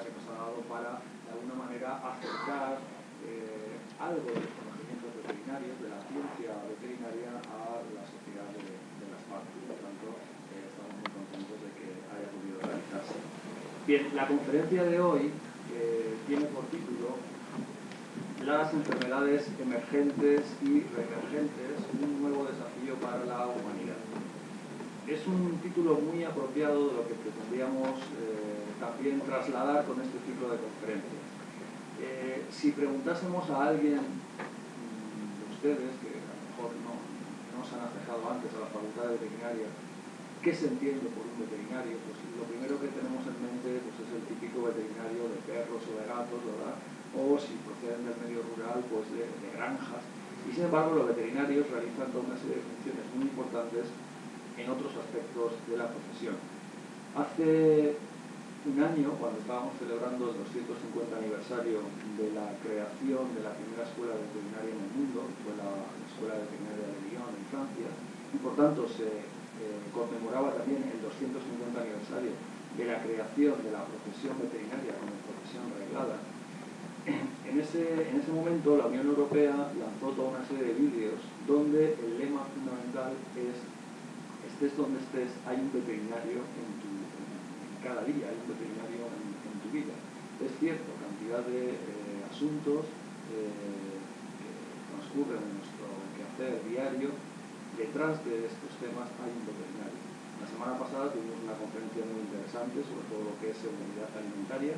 que nos ha dado para, de alguna manera, acercar algo de los conocimientos veterinarios, de la ciencia veterinaria, a la sociedad de Las Palmas. Por lo tanto, estamos muy contentos de que haya podido realizarse. Bien, la conferencia de hoy tiene por título Las enfermedades emergentes y reemergentes, un nuevo desafío para la humanidad. Es un título muy apropiado de lo que pretendíamos también trasladar con este ciclo de conferencias. Si preguntásemos a alguien de ustedes, que a lo mejor no se han acercado antes a la Facultad de Veterinaria, ¿qué se entiende por un veterinario? Pues lo primero que tenemos en mente pues, es el típico veterinario de perros o de gatos, ¿verdad? O si proceden del medio rural, pues de granjas. Y sin embargo, los veterinarios realizan toda una serie de funciones muy importantes en otros aspectos de la profesión. Hace un año, cuando estábamos celebrando el 250 aniversario de la creación de la primera escuela veterinaria en el mundo, fue la Escuela Veterinaria de Lyon, en Francia, y por tanto se conmemoraba también el 250 aniversario de la creación de la profesión veterinaria como profesión reglada. En ese momento la Unión Europea lanzó toda una serie de vídeos donde el lema fundamental es: estés donde estés, hay un veterinario en cada día, hay un veterinario en tu vida. Es cierto, cantidad de asuntos que transcurren en nuestro quehacer diario, detrás de estos temas hay un veterinario. La semana pasada tuvimos una conferencia muy interesante sobre todo lo que es seguridad alimentaria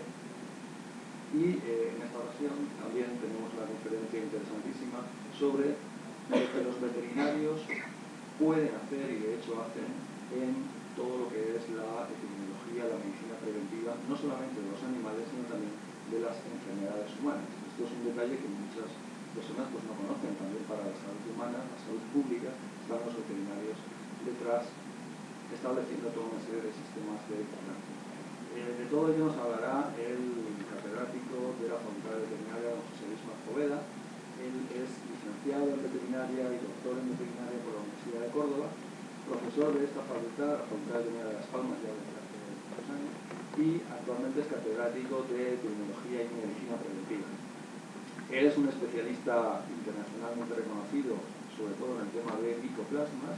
y en esta ocasión también tenemos una conferencia interesantísima sobre lo que los veterinarios pueden hacer y de hecho hacen en todo lo que es la epidemiología, la medicina preventiva, no solamente de los animales, sino también de las enfermedades humanas. Esto es un detalle que muchas personas pues, no conocen. También para la salud humana, la salud pública, están los veterinarios detrás, estableciendo toda una serie de sistemas de vigilancia. De todo ello nos hablará el catedrático de la Facultad de Veterinaria, don José Luis Marcoveda. Él es licenciado en veterinaria y doctor en veterinaria por la Universidad de Córdoba, profesor de esta facultad, la Facultad de Veterinaria de Las Palmas, ya desde hace 2 años, y actualmente es catedrático de epidemiología y medicina preventiva. Él es un especialista internacionalmente reconocido, sobre todo en el tema de micoplasmas,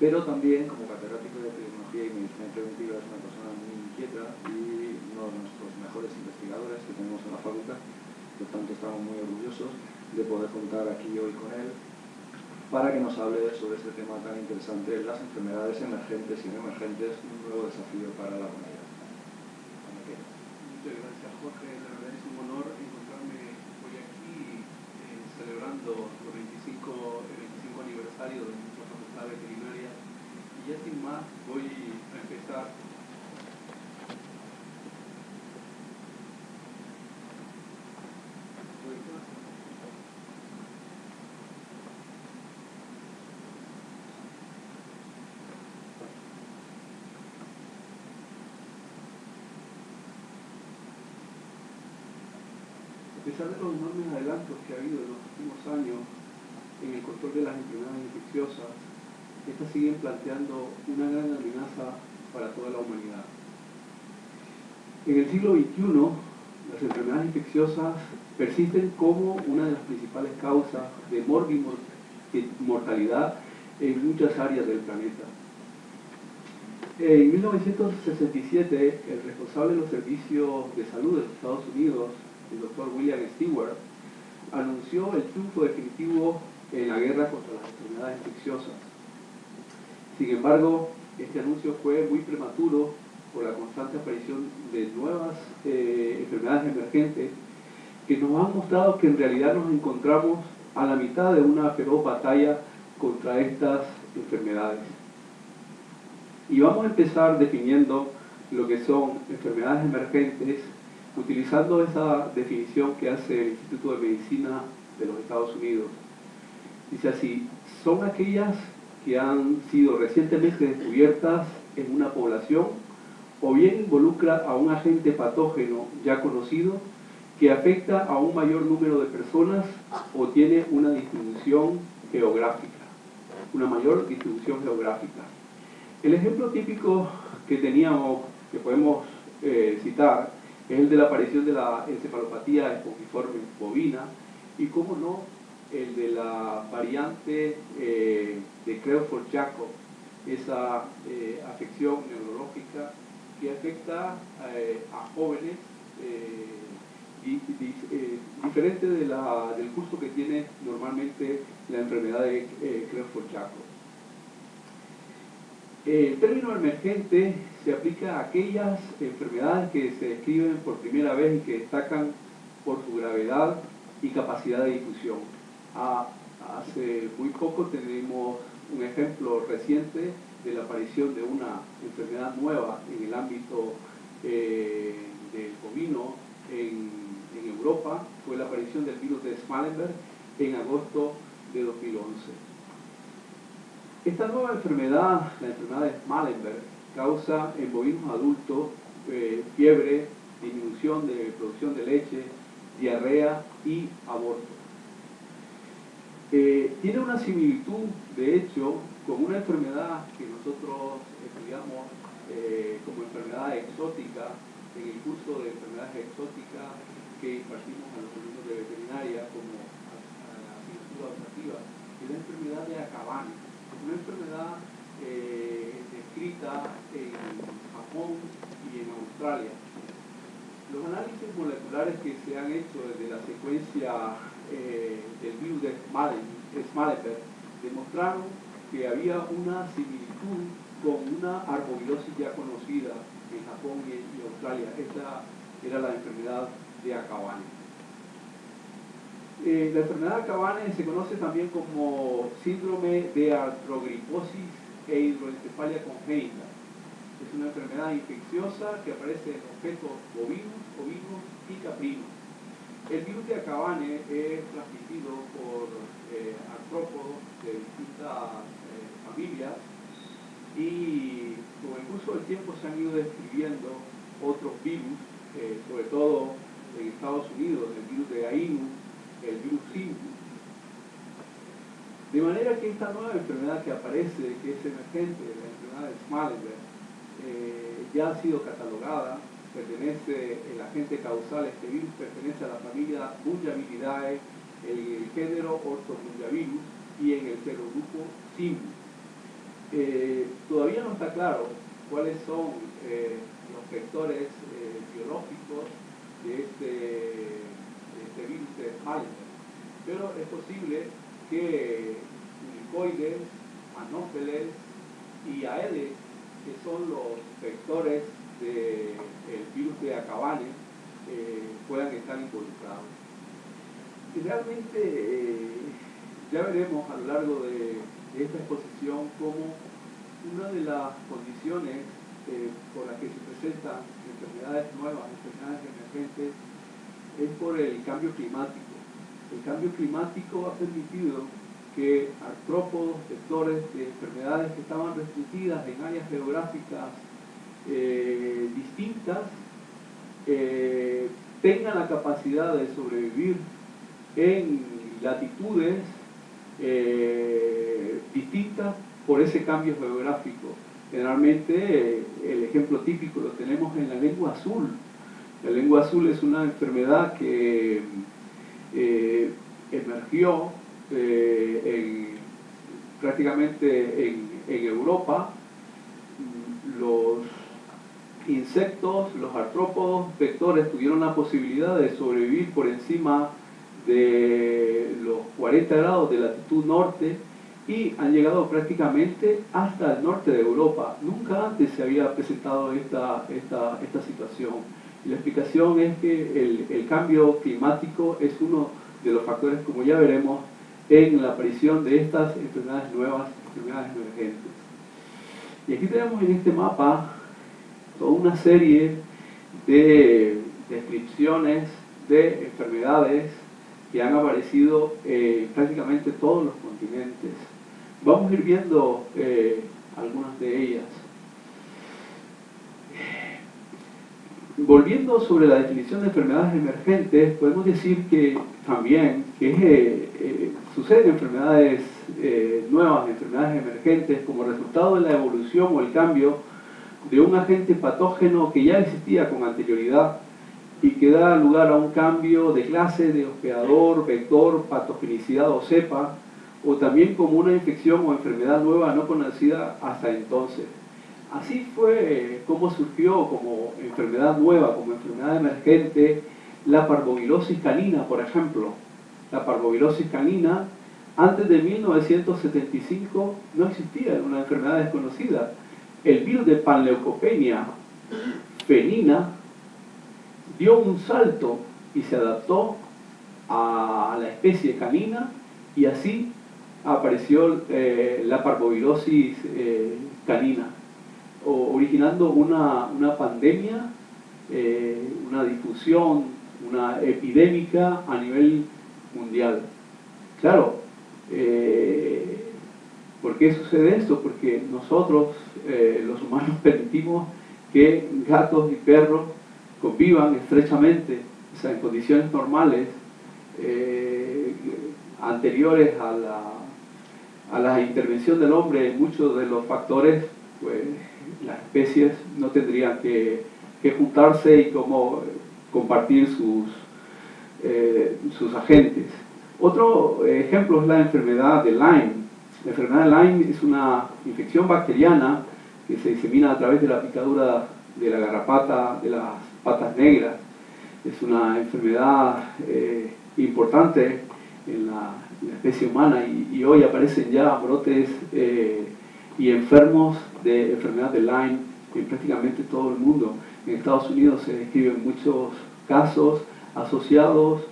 pero también como catedrático de epidemiología y medicina preventiva es una persona muy inquieta y uno de nuestros mejores investigadores que tenemos en la facultad. Por tanto, estamos muy orgullosos de poder contar aquí hoy con él para que nos hable sobre este tema tan interesante, las enfermedades emergentes y reemergentes, un nuevo desafío para la humanidad. Muchas gracias, Jorge. La verdad es un honor encontrarme hoy aquí celebrando el 25 aniversario de nuestra Facultad Veterinaria. Y ya sin más, voy a empezar. A pesar de los enormes adelantos que ha habido en los últimos años en el control de las enfermedades infecciosas, estas siguen planteando una gran amenaza para toda la humanidad. En el siglo XXI, las enfermedades infecciosas persisten como una de las principales causas de mortalidad en muchas áreas del planeta. En 1967, el responsable de los servicios de salud de los Estados Unidos, el doctor William Stewart, anunció el triunfo definitivo en la guerra contra las enfermedades infecciosas. Sin embargo, este anuncio fue muy prematuro por la constante aparición de nuevas enfermedades emergentes que nos han mostrado que en realidad nos encontramos a la mitad de una feroz batalla contra estas enfermedades. Y vamos a empezar definiendo lo que son enfermedades emergentes utilizando esa definición que hace el Instituto de Medicina de los Estados Unidos. Dice así: son aquellas que han sido recientemente descubiertas en una población o bien involucra a un agente patógeno ya conocido que afecta a un mayor número de personas o tiene una distribución geográfica, una mayor distribución geográfica. El ejemplo típico que teníamos, que podemos citar, es el de la aparición de la encefalopatía espongiforme bovina y, como no, el de la variante de Creutzfeldt-Jakob, esa afección neurológica que afecta a jóvenes diferente del curso que tiene normalmente la enfermedad de Creutzfeldt-Jakob. El término emergente se aplica a aquellas enfermedades que se describen por primera vez y que destacan por su gravedad y capacidad de difusión. Hace muy poco tenemos un ejemplo reciente de la aparición de una enfermedad nueva en el ámbito del bovino en Europa. Fue la aparición del virus de Schmallenberg en agosto de 2011. Esta nueva enfermedad, la enfermedad de Schmallenberg, causa en bovinos adultos fiebre, disminución de producción de leche, diarrea y aborto. Tiene una similitud, de hecho, con una enfermedad que nosotros estudiamos como enfermedad exótica en el curso de enfermedades exóticas que impartimos a los alumnos de veterinaria como asignatura optativa, que es la enfermedad de Akabane, una enfermedad descrita en Japón y en Australia. Los análisis moleculares que se han hecho desde la secuencia del virus de Schmallenberg demostraron que había una similitud con una arbovirosis ya conocida en Japón y Australia. Esta era la enfermedad de Akabane. La enfermedad de Akabane se conoce también como síndrome de artrogriposis e hidroencefalia congénita. Es una enfermedad infecciosa que aparece en objetos bovinos, ovinos y caprinos. El virus de Akabane es transmitido por artrópodos de distintas familias y con el curso del tiempo se han ido describiendo otros virus, sobre todo en Estados Unidos, el virus de Ainu, el virus Simbu. De manera que esta nueva enfermedad que aparece, que es emergente, la enfermedad de Schmallenberg, ya ha sido catalogada, pertenece, el agente causal, este virus pertenece a la familia Bunjaviridae, el género Orthobunjavirus y en el serogrupo Simbu. Todavía no está claro cuáles son los vectores biológicos de este virus de Schmallenberg, pero es posible que unicoides, anófeles y aedes, que son los vectores del virus de Akabane, puedan estar involucrados. Y realmente ya veremos a lo largo de esta exposición cómo una de las condiciones por las que se presentan enfermedades nuevas, enfermedades emergentes, es por el cambio climático. El cambio climático ha permitido que artrópodos, vectores de enfermedades que estaban restringidas en áreas geográficas distintas tengan la capacidad de sobrevivir en latitudes distintas por ese cambio geográfico. Generalmente el ejemplo típico lo tenemos en la lengua azul. La lengua azul es una enfermedad que emergió prácticamente en Europa. Los insectos, los artrópodos, vectores tuvieron la posibilidad de sobrevivir por encima de los 40 grados de latitud norte y han llegado prácticamente hasta el norte de Europa. Nunca antes se había presentado esta situación. Y la explicación es que el cambio climático es uno de los factores, como ya veremos, en la aparición de estas enfermedades nuevas, enfermedades emergentes. Y aquí tenemos en este mapa toda una serie de descripciones de enfermedades que han aparecido en prácticamente todos los continentes. Vamos a ir viendo algunas de ellas. Volviendo sobre la definición de enfermedades emergentes, podemos decir que también suceden enfermedades nuevas, enfermedades emergentes, como resultado de la evolución o el cambio de un agente patógeno que ya existía con anterioridad y que da lugar a un cambio de clase de hospedador, vector, patogenicidad o cepa, o también como una infección o enfermedad nueva no conocida hasta entonces. Así fue como surgió como enfermedad nueva, como enfermedad emergente, la parvovirosis canina, por ejemplo. La parvovirosis canina, antes de 1975, no existía, era una enfermedad desconocida. El virus de panleucopenia felina dio un salto y se adaptó a la especie canina, y así apareció la parvovirosis canina, originando una pandemia, una difusión, una epidémica a nivel mundial. Claro, ¿por qué sucede esto? Porque nosotros, los humanos, permitimos que gatos y perros convivan estrechamente, o sea, en condiciones normales, anteriores a la intervención del hombre. Muchos de los factores, pues las especies no tendrían que juntarse y cómo compartir sus agentes. Otro ejemplo es la enfermedad de Lyme. La enfermedad de Lyme es una infección bacteriana que se disemina a través de la picadura de la garrapata, de las patas negras. Es una enfermedad importante en la especie humana, y hoy aparecen ya brotes y enfermos de enfermedad de Lyme en prácticamente todo el mundo. En Estados Unidos se describen muchos casos asociados.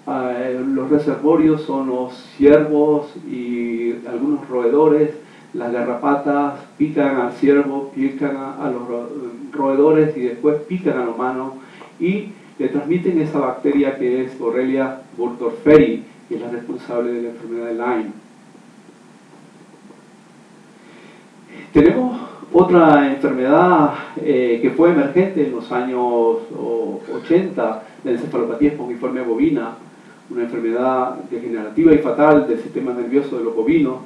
Los reservorios son los ciervos y algunos roedores. Las garrapatas pican al ciervo, pican a los roedores y después pican al humano y le transmiten esa bacteria que es Borrelia burgdorferi, que es la responsable de la enfermedad de Lyme. Tenemos otra enfermedad que fue emergente en los años 80, la encefalopatía espongiforme bovina, una enfermedad degenerativa y fatal del sistema nervioso de los bovinos,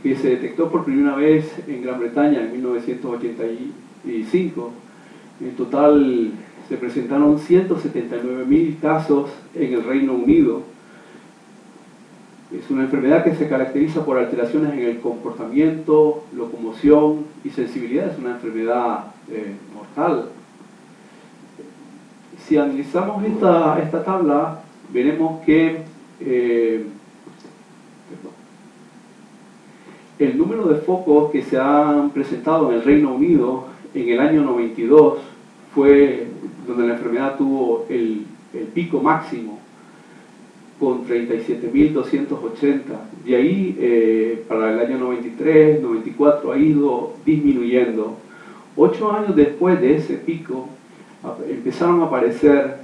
que se detectó por primera vez en Gran Bretaña en 1985. En total se presentaron 179.000 casos en el Reino Unido. Es una enfermedad que se caracteriza por alteraciones en el comportamiento, locomoción y sensibilidad. Es una enfermedad mortal. Si analizamos esta tabla, veremos que el número de focos que se han presentado en el Reino Unido en el año 92 fue donde la enfermedad tuvo el pico máximo, con 37.280. De ahí, para el año 93, 94, ha ido disminuyendo. 8 años después de ese pico, empezaron a aparecer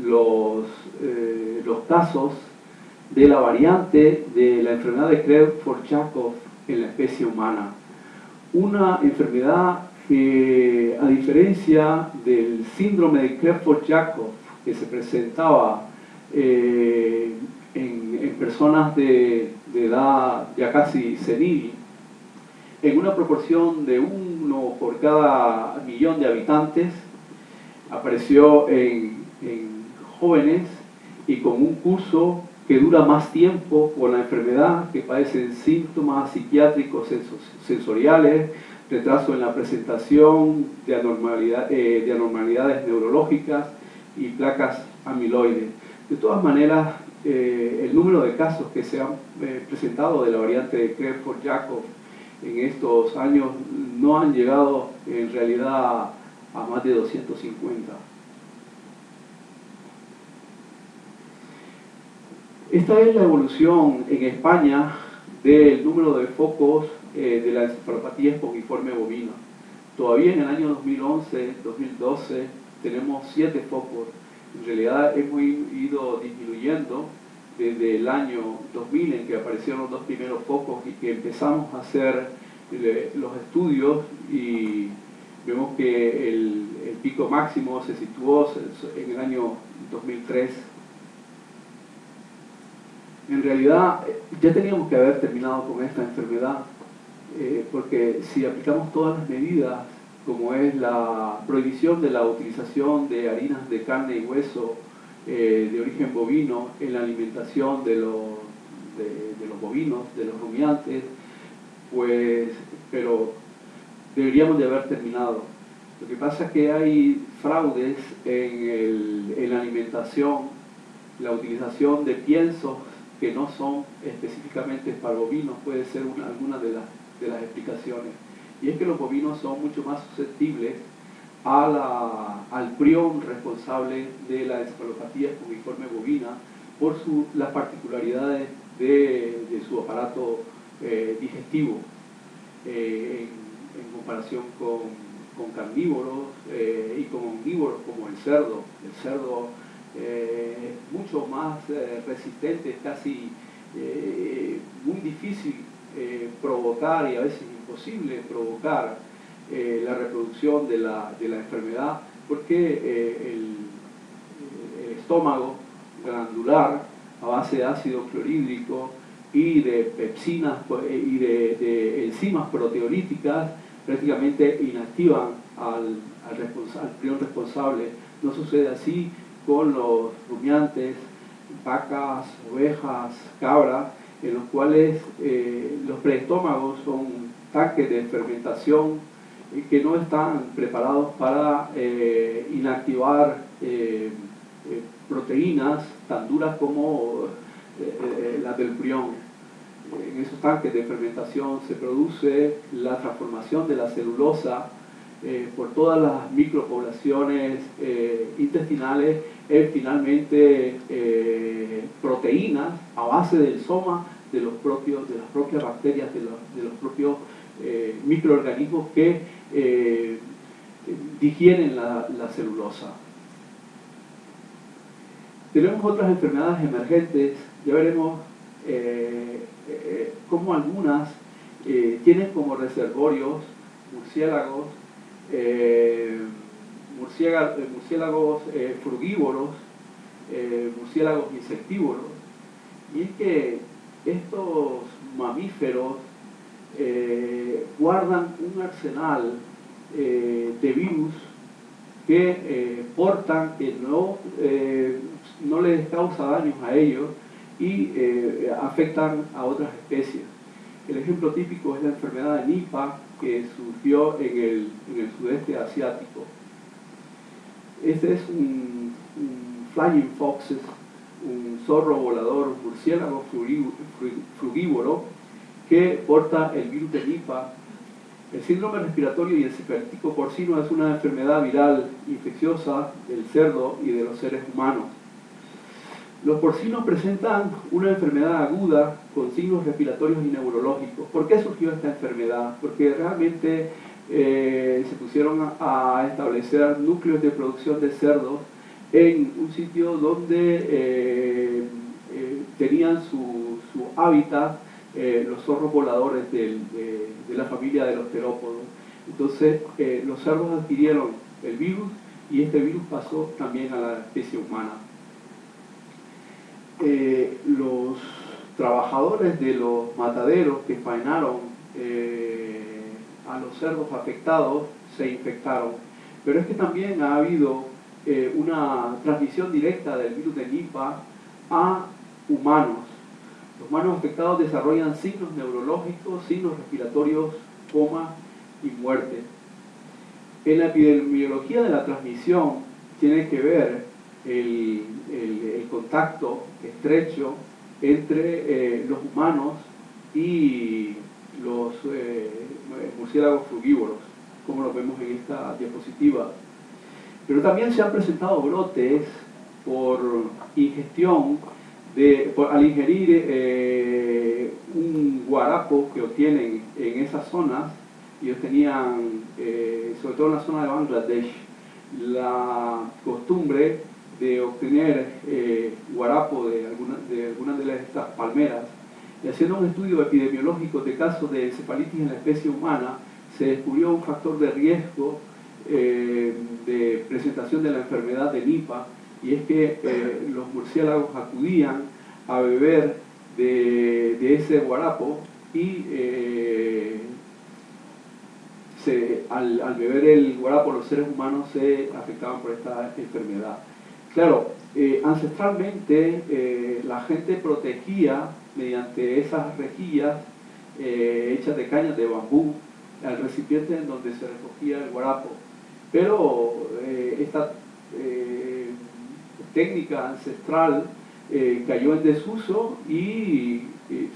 los casos de la variante de la enfermedad de Creutzfeldt-Jakob en la especie humana. Una enfermedad que, a diferencia del síndrome de Creutzfeldt-Jakob que se presentaba en personas de edad ya casi senil, en una proporción de 1 por cada millón de habitantes, apareció en jóvenes y con un curso que dura más tiempo con la enfermedad, que padecen síntomas psiquiátricos sensoriales, retraso en la presentación de anormalidades neurológicas y placas amiloides. De todas maneras, el número de casos que se han presentado de la variante de Creutzfeldt-Jakob en estos años no han llegado en realidad a más de 250. Esta es la evolución en España del número de focos de la encefalopatía espongiforme bovina. Todavía en el año 2011-2012 tenemos 7 focos. En realidad hemos ido disminuyendo desde el año 2000, en que aparecieron los 2 primeros focos y que empezamos a hacer los estudios, y vemos que el pico máximo se situó en el año 2003. En realidad ya teníamos que haber terminado con esta enfermedad, porque si aplicamos todas las medidas como es la prohibición de la utilización de harinas de carne y hueso de origen bovino en la alimentación de los bovinos, de los rumiantes, pues, pero deberíamos de haber terminado. Lo que pasa es que hay fraudes en la alimentación, la utilización de piensos que no son específicamente para bovinos puede ser alguna de las explicaciones. Y es que los bovinos son mucho más susceptibles al prión responsable de la encefalopatía espongiforme bovina por las particularidades de su aparato digestivo en comparación con carnívoros y con omnívoros como el cerdo. El cerdo es mucho más resistente, es casi muy difícil provocar y a veces imposible provocar la reproducción de la enfermedad porque el estómago glandular a base de ácido clorhídrico y de pepsinas y de enzimas proteolíticas prácticamente inactivan al prión responsable. No sucede así con los rumiantes, vacas, ovejas, cabras, en los cuales los preestómagos son tanques de fermentación que no están preparados para inactivar proteínas tan duras como las del prión. En esos tanques de fermentación se produce la transformación de la celulosa por todas las micropoblaciones intestinales en finalmente proteínas a base del soma de las propias bacterias, de los propios microorganismos que digieren la celulosa. Tenemos otras enfermedades emergentes, ya veremos cómo algunas tienen como reservorios murciélagos, murciélagos frugívoros, murciélagos insectívoros. Y es que estos mamíferos guardan un arsenal de virus que portan, que no les causa daños a ellos y afectan a otras especies. El ejemplo típico es la enfermedad de Nipah, que surgió en el sudeste asiático. Este es un flying foxes, un zorro volador, un murciélago frugívoro que porta el virus de Nipah. El síndrome respiratorio y encefalítico porcino es una enfermedad viral infecciosa del cerdo y de los seres humanos. Los porcinos presentan una enfermedad aguda con signos respiratorios y neurológicos. ¿Por qué surgió esta enfermedad? Porque realmente se pusieron a establecer núcleos de producción de cerdos en un sitio donde tenían su hábitat los zorros voladores de la familia de los terópodos. Entonces los cerdos adquirieron el virus y este virus pasó también a la especie humana. Los trabajadores de los mataderos que faenaron a los cerdos afectados se infectaron, pero es que también ha habido una transmisión directa del virus de Nipah a humanos. Los humanos afectados desarrollan signos neurológicos, signos respiratorios, coma y muerte. En la epidemiología de la transmisión tiene que ver el contacto estrecho entre los humanos y los murciélagos frugívoros, como lo vemos en esta diapositiva. Pero también se han presentado brotes por ingestión, al ingerir un guarapo que obtienen en esas zonas. Ellos tenían, sobre todo en la zona de Bangladesh, la costumbre de obtener guarapo de algunas de estas palmeras, y haciendo un estudio epidemiológico de casos de encefalitis en la especie humana, se descubrió un factor de riesgo de presentación de la enfermedad de Nipah, y es que los murciélagos acudían a beber de ese guarapo y al beber el guarapo los seres humanos se afectaban por esta enfermedad. Claro, ancestralmente la gente protegía mediante esas rejillas hechas de cañas de bambú al recipiente en donde se recogía el guarapo. Pero esta técnica ancestral cayó en desuso y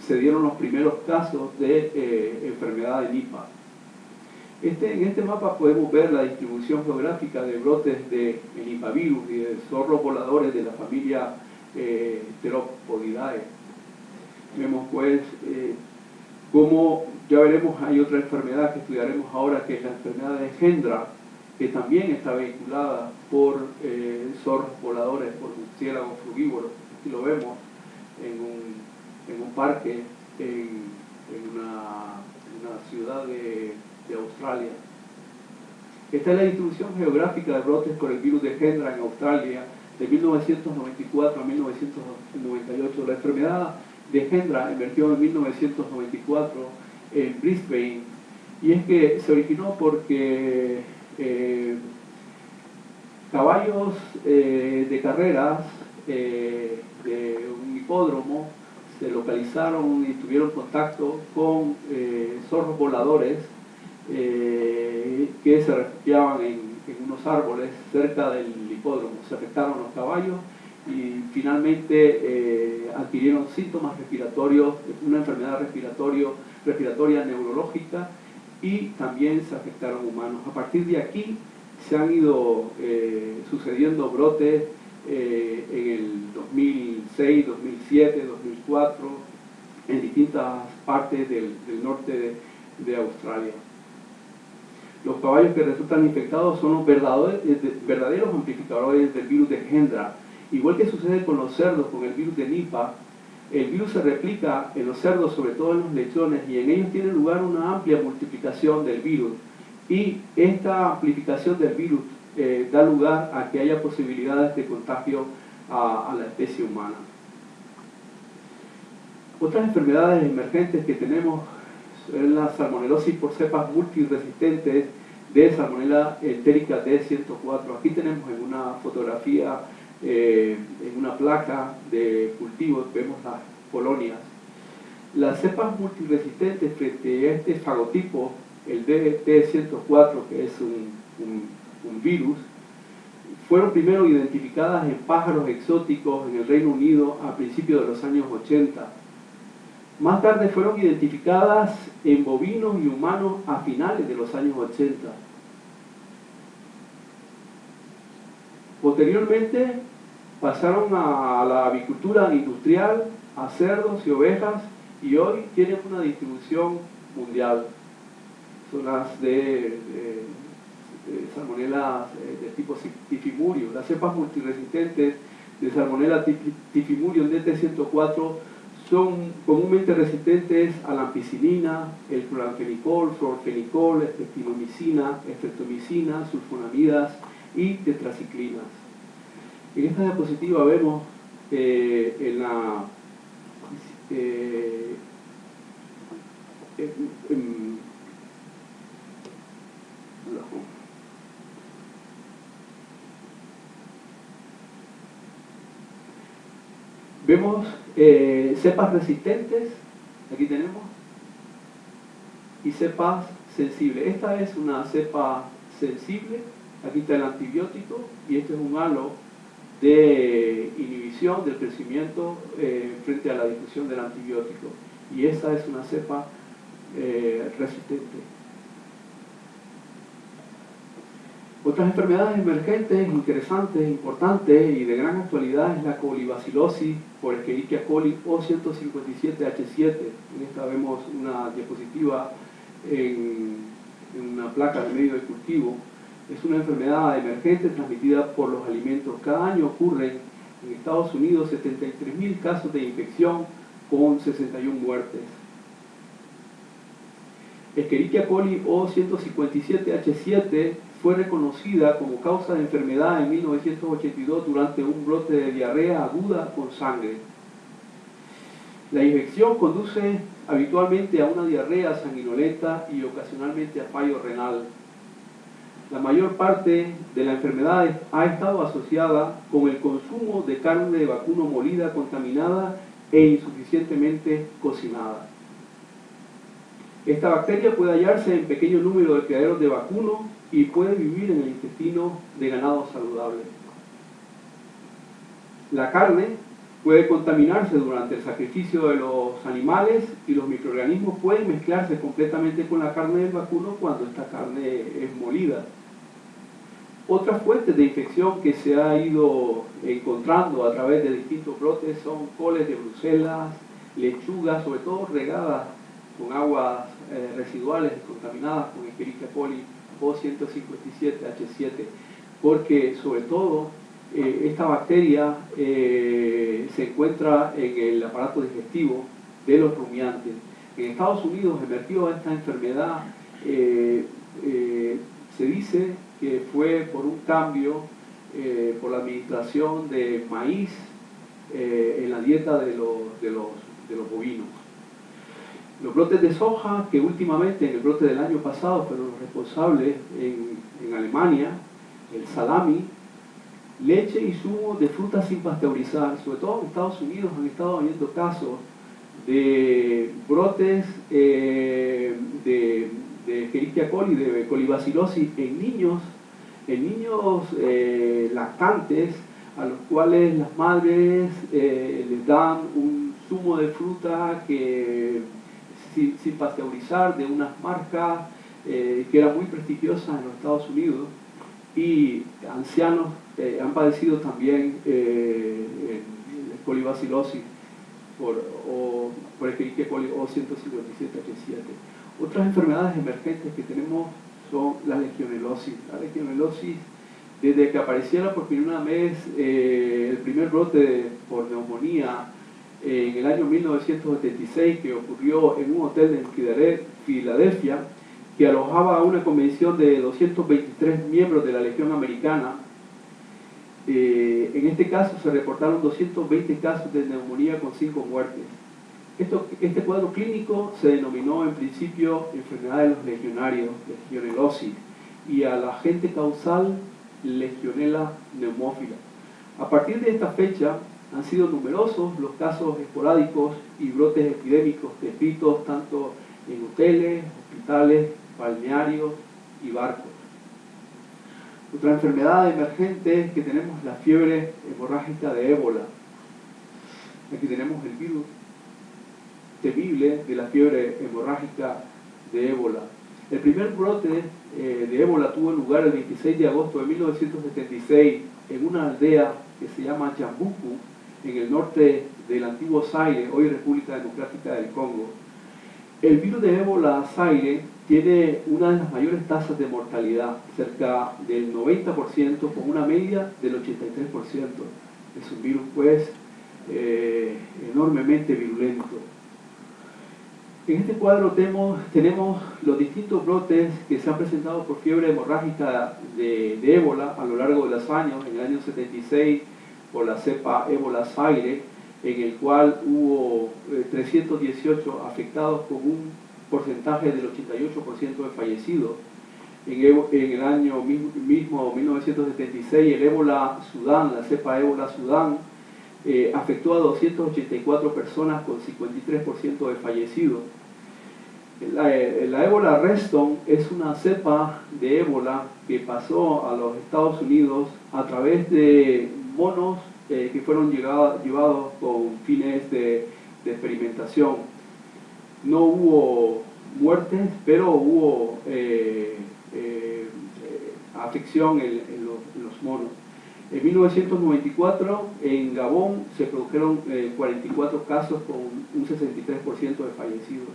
se dieron los primeros casos de enfermedad de Nipah. En este mapa podemos ver la distribución geográfica de brotes de Nipavirus y de zorros voladores de la familia Pteropodidae. Vemos pues cómo, ya veremos, hay otra enfermedad que estudiaremos ahora, que es la enfermedad de Hendra, que también está vehiculada por zorros voladores, por murciélagos frugívoros. Aquí lo vemos en un parque en una ciudad de Australia. Esta es la distribución geográfica de brotes por el virus de Hendra en Australia de 1994 a 1998. La enfermedad de Hendra emergió en 1994 en Brisbane, y es que se originó porque caballos de carreras de un hipódromo se localizaron y tuvieron contacto con zorros voladores que se refugiaban en unos árboles cerca del hipódromo. Se afectaron los caballos y finalmente adquirieron síntomas respiratorios, una enfermedad respiratoria neurológica, y también se afectaron humanos. A partir de aquí se han ido sucediendo brotes en el 2006, 2007, 2004 en distintas partes del norte de Australia. Los caballos que resultan infectados son los verdaderos amplificadores del virus de Hendra. Igual que sucede con los cerdos, con el virus de Nipah, el virus se replica en los cerdos, sobre todo en los lechones, y en ellos tiene lugar una amplia multiplicación del virus. Y esta amplificación del virus da lugar a que haya posibilidades de contagio a la especie humana. Otras enfermedades emergentes que tenemos son la salmonelosis por cepas multiresistentes de Salmonella entérica D104. Aquí tenemos en una fotografía, en una placa de cultivo, vemos las colonias. Las cepas multiresistentes frente a este fagotipo, el D104, que es un virus, fueron primero identificadas en pájaros exóticos en el Reino Unido a principios de los años 80. Más tarde fueron identificadas en bovinos y humanos a finales de los años 80. Posteriormente pasaron a la avicultura industrial, a cerdos y ovejas, y hoy tienen una distribución mundial. Son las de Salmonella de tipo tifimurium. Las cepas multiresistentes de Salmonella tifimurium DT104 son comúnmente resistentes a la ampicilina, el cloramfenicol, fluorfenicol, streptomicina, sulfonamidas y tetraciclinas. En esta diapositiva vemos vemos cepas resistentes, aquí tenemos, y cepas sensibles. Esta es una cepa sensible, aquí está el antibiótico, y este es un halo de inhibición del crecimiento frente a la difusión del antibiótico. Y esta es una cepa resistente. Otras enfermedades emergentes, interesantes, importantes y de gran actualidad es la colibacilosis por Escherichia coli O157H7. En esta vemos una diapositiva en una placa de medio de cultivo. Es una enfermedad emergente transmitida por los alimentos. Cada año ocurren en Estados Unidos 73.000 casos de infección con 61 muertes. Escherichia coli O157H7 fue reconocida como causa de enfermedad en 1982 durante un brote de diarrea aguda con sangre. La infección conduce habitualmente a una diarrea sanguinolenta y ocasionalmente a fallo renal. La mayor parte de la enfermedad ha estado asociada con el consumo de carne de vacuno molida, contaminada e insuficientemente cocinada. Esta bacteria puede hallarse en pequeño número de criaderos de vacuno y puede vivir en el intestino de ganado saludable. La carne puede contaminarse durante el sacrificio de los animales y los microorganismos pueden mezclarse completamente con la carne del vacuno cuando esta carne es molida. Otras fuentes de infección que se ha ido encontrando a través de distintos brotes son coles de Bruselas, lechugas, sobre todo regadas con aguas residuales contaminadas con Escherichia coli o 157H7, porque sobre todo esta bacteria se encuentra en el aparato digestivo de los rumiantes. En Estados Unidos emergió esta enfermedad, se dice que fue por un cambio por la administración de maíz en la dieta de los bovinos. Los brotes de soja, que últimamente en el brote del año pasado fueron los responsables en Alemania, el salami, leche y zumo de frutas sin pasteurizar. Sobre todo en Estados Unidos han estado habiendo casos de brotes de Escherichia coli, de colibacilosis en niños lactantes, a los cuales las madres les dan un zumo de fruta que sin pasteurizar, de unas marcas que eran muy prestigiosas en los Estados Unidos, y ancianos han padecido también colibacilosis por Escherichia coli o 157H7. Otras enfermedades emergentes que tenemos son la legionelosis. La legionelosis, desde que apareciera por primera vez el primer brote por neumonía en el año 1976, que ocurrió en un hotel en Filadelfia, que alojaba una convención de 223 miembros de la Legión Americana. En este caso se reportaron 220 casos de neumonía con 5 muertes. Este cuadro clínico se denominó en principio enfermedad de los legionarios, legionelosis, y al agente causal Legionella pneumófila. A partir de esta fecha han sido numerosos los casos esporádicos y brotes epidémicos descritos tanto en hoteles, hospitales, balnearios y barcos. Otra enfermedad emergente que tenemos es la fiebre hemorrágica de ébola. Aquí tenemos el virus temible de la fiebre hemorrágica de ébola. El primer brote de ébola tuvo lugar el 26 de agosto de 1976 en una aldea que se llama Yambuku, en el norte del antiguo Zaire, hoy República Democrática del Congo. El virus de ébola Zaire tiene una de las mayores tasas de mortalidad, cerca del 90%, con una media del 83%. Es un virus pues enormemente virulento. En este cuadro tenemos los distintos brotes que se han presentado por fiebre hemorrágica de ébola a lo largo de los años. En el año 76 por la cepa ébola Zaire, en el cual hubo 318 afectados con un porcentaje del 88% de fallecidos. En el año mismo 1976 el ébola Sudán, la cepa ébola Sudán, afectó a 284 personas con 53% de fallecidos. La ébola Reston es una cepa de ébola que pasó a los Estados Unidos a través de monos que fueron llevados con fines de experimentación. No hubo muertes, pero hubo afección en los monos. En 1994, en Gabón, se produjeron 44 casos con un 63% de fallecidos.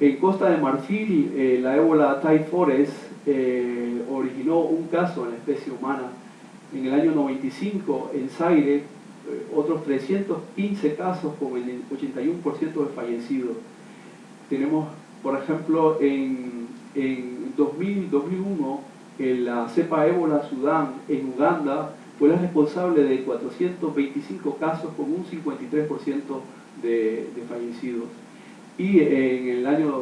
En Costa de Marfil, la ébola Typhores originó un caso en la especie humana. En el año 95, en Zaire, otros 315 casos con el 81% de fallecidos. Tenemos, por ejemplo, en 2001, la cepa ébola Sudán en Uganda fue la responsable de 425 casos con un 53% de fallecidos. y en el año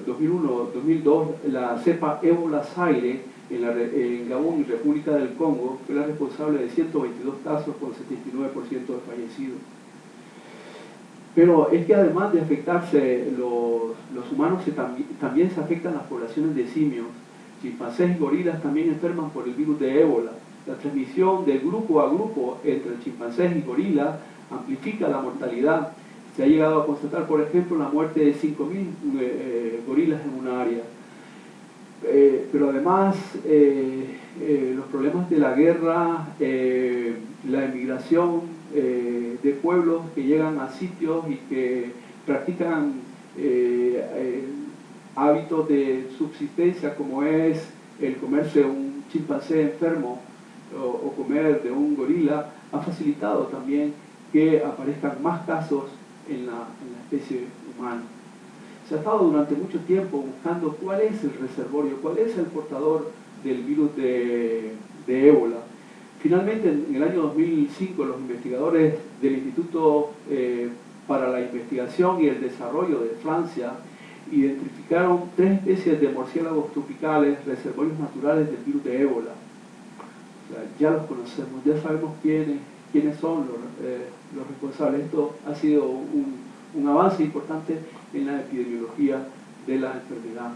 2001-2002 la cepa Ébola Zaire en Gabón y República del Congo fue la responsable de 122 casos con 79% de fallecidos. Pero es que además de afectarse los humanos, también se afectan las poblaciones de simios. Chimpancés y gorilas también enferman por el virus de ébola. La transmisión de grupo a grupo entre chimpancés y gorilas amplifica la mortalidad. Se ha llegado a constatar, por ejemplo, la muerte de 5.000 gorilas en una área. Pero además, los problemas de la guerra, la emigración de pueblos que llegan a sitios y que practican hábitos de subsistencia, como es el comerse un chimpancé enfermo o comer de un gorila, ha facilitado también que aparezcan más casos en la especie humana. Se ha estado durante mucho tiempo buscando cuál es el reservorio, cuál es el portador del virus de ébola. Finalmente, en el año 2005, los investigadores del Instituto para la Investigación y el Desarrollo de Francia identificaron 3 especies de murciélagos tropicales, reservorios naturales del virus de ébola. O sea, ya los conocemos, ya sabemos quiénes son los responsables. Esto ha sido un avance importante en la epidemiología de la enfermedad.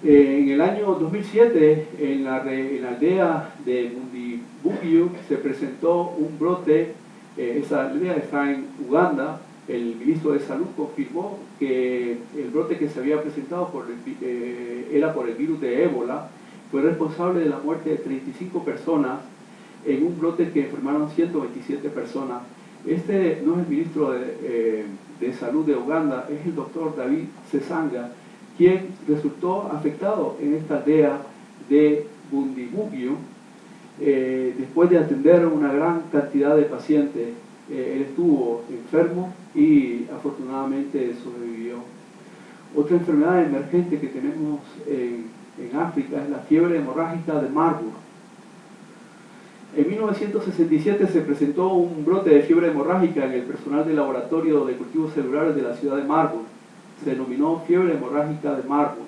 En el año 2007, en la aldea de Bundibugyo, se presentó un brote. Esa aldea está en Uganda. El ministro de Salud confirmó que el brote que se había presentado era por el virus de ébola. Fue responsable de la muerte de 35 personas en un brote que enfermaron 127 personas. Este no es el ministro de Salud de Uganda, es el doctor David Sesanga, quien resultó afectado en esta aldea de Bundibugyo después de atender una gran cantidad de pacientes. Él estuvo enfermo y afortunadamente sobrevivió. Otra enfermedad emergente que tenemos en África es la fiebre hemorrágica de Marburg. En 1967 se presentó un brote de fiebre hemorrágica en el personal del laboratorio de cultivos celulares de la ciudad de Marburg. Se denominó fiebre hemorrágica de Marburg.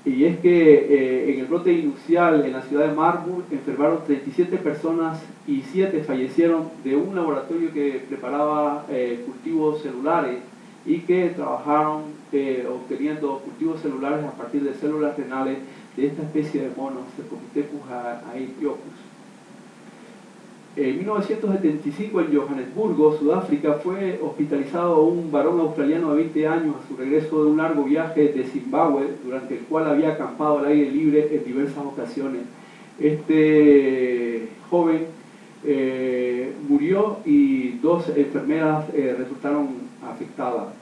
Y es que en el brote inicial en la ciudad de Marburg enfermaron 37 personas y 7 fallecieron de un laboratorio que preparaba cultivos celulares y que trabajaron obteniendo cultivos celulares a partir de células renales de esta especie de monos, Cercopithecus aethiopus. En 1975, en Johannesburgo, Sudáfrica, fue hospitalizado un varón australiano de 20 años a su regreso de un largo viaje de Zimbabue, durante el cual había acampado al aire libre en diversas ocasiones. Este joven murió y 2 enfermeras resultaron afectadas.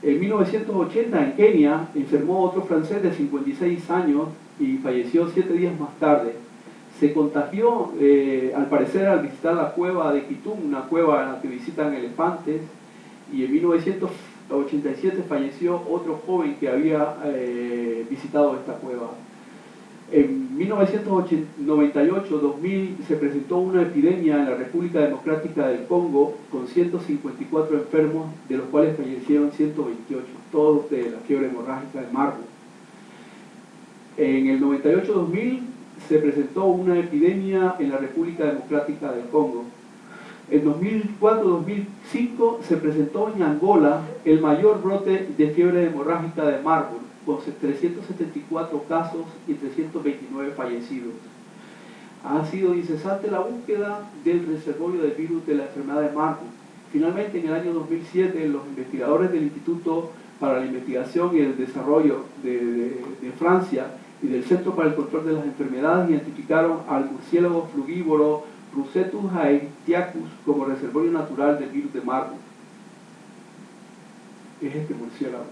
En 1980, en Kenia, enfermó otro francés de 56 años y falleció 7 días más tarde. Se contagió, al parecer, al visitar la cueva de Kitum, una cueva en la que visitan elefantes, y en 1987 falleció otro joven que había visitado esta cueva. En 1998-2000 se presentó una epidemia en la República Democrática del Congo con 154 enfermos, de los cuales fallecieron 128, todos de la fiebre hemorrágica de Marburg. En el 98-2000 se presentó una epidemia en la República Democrática del Congo. En 2004-2005 se presentó en Angola el mayor brote de fiebre hemorrágica de Marburg, con 374 casos y 329 fallecidos. Ha sido incesante la búsqueda del reservorio del virus de la enfermedad de Marburg. Finalmente, en el año 2007, los investigadores del Instituto para la Investigación y el Desarrollo de Francia y del Centro para el Control de las Enfermedades identificaron al murciélago frugívoro Rhucetus aethiacus como reservorio natural del virus de Marburg. Es este murciélago.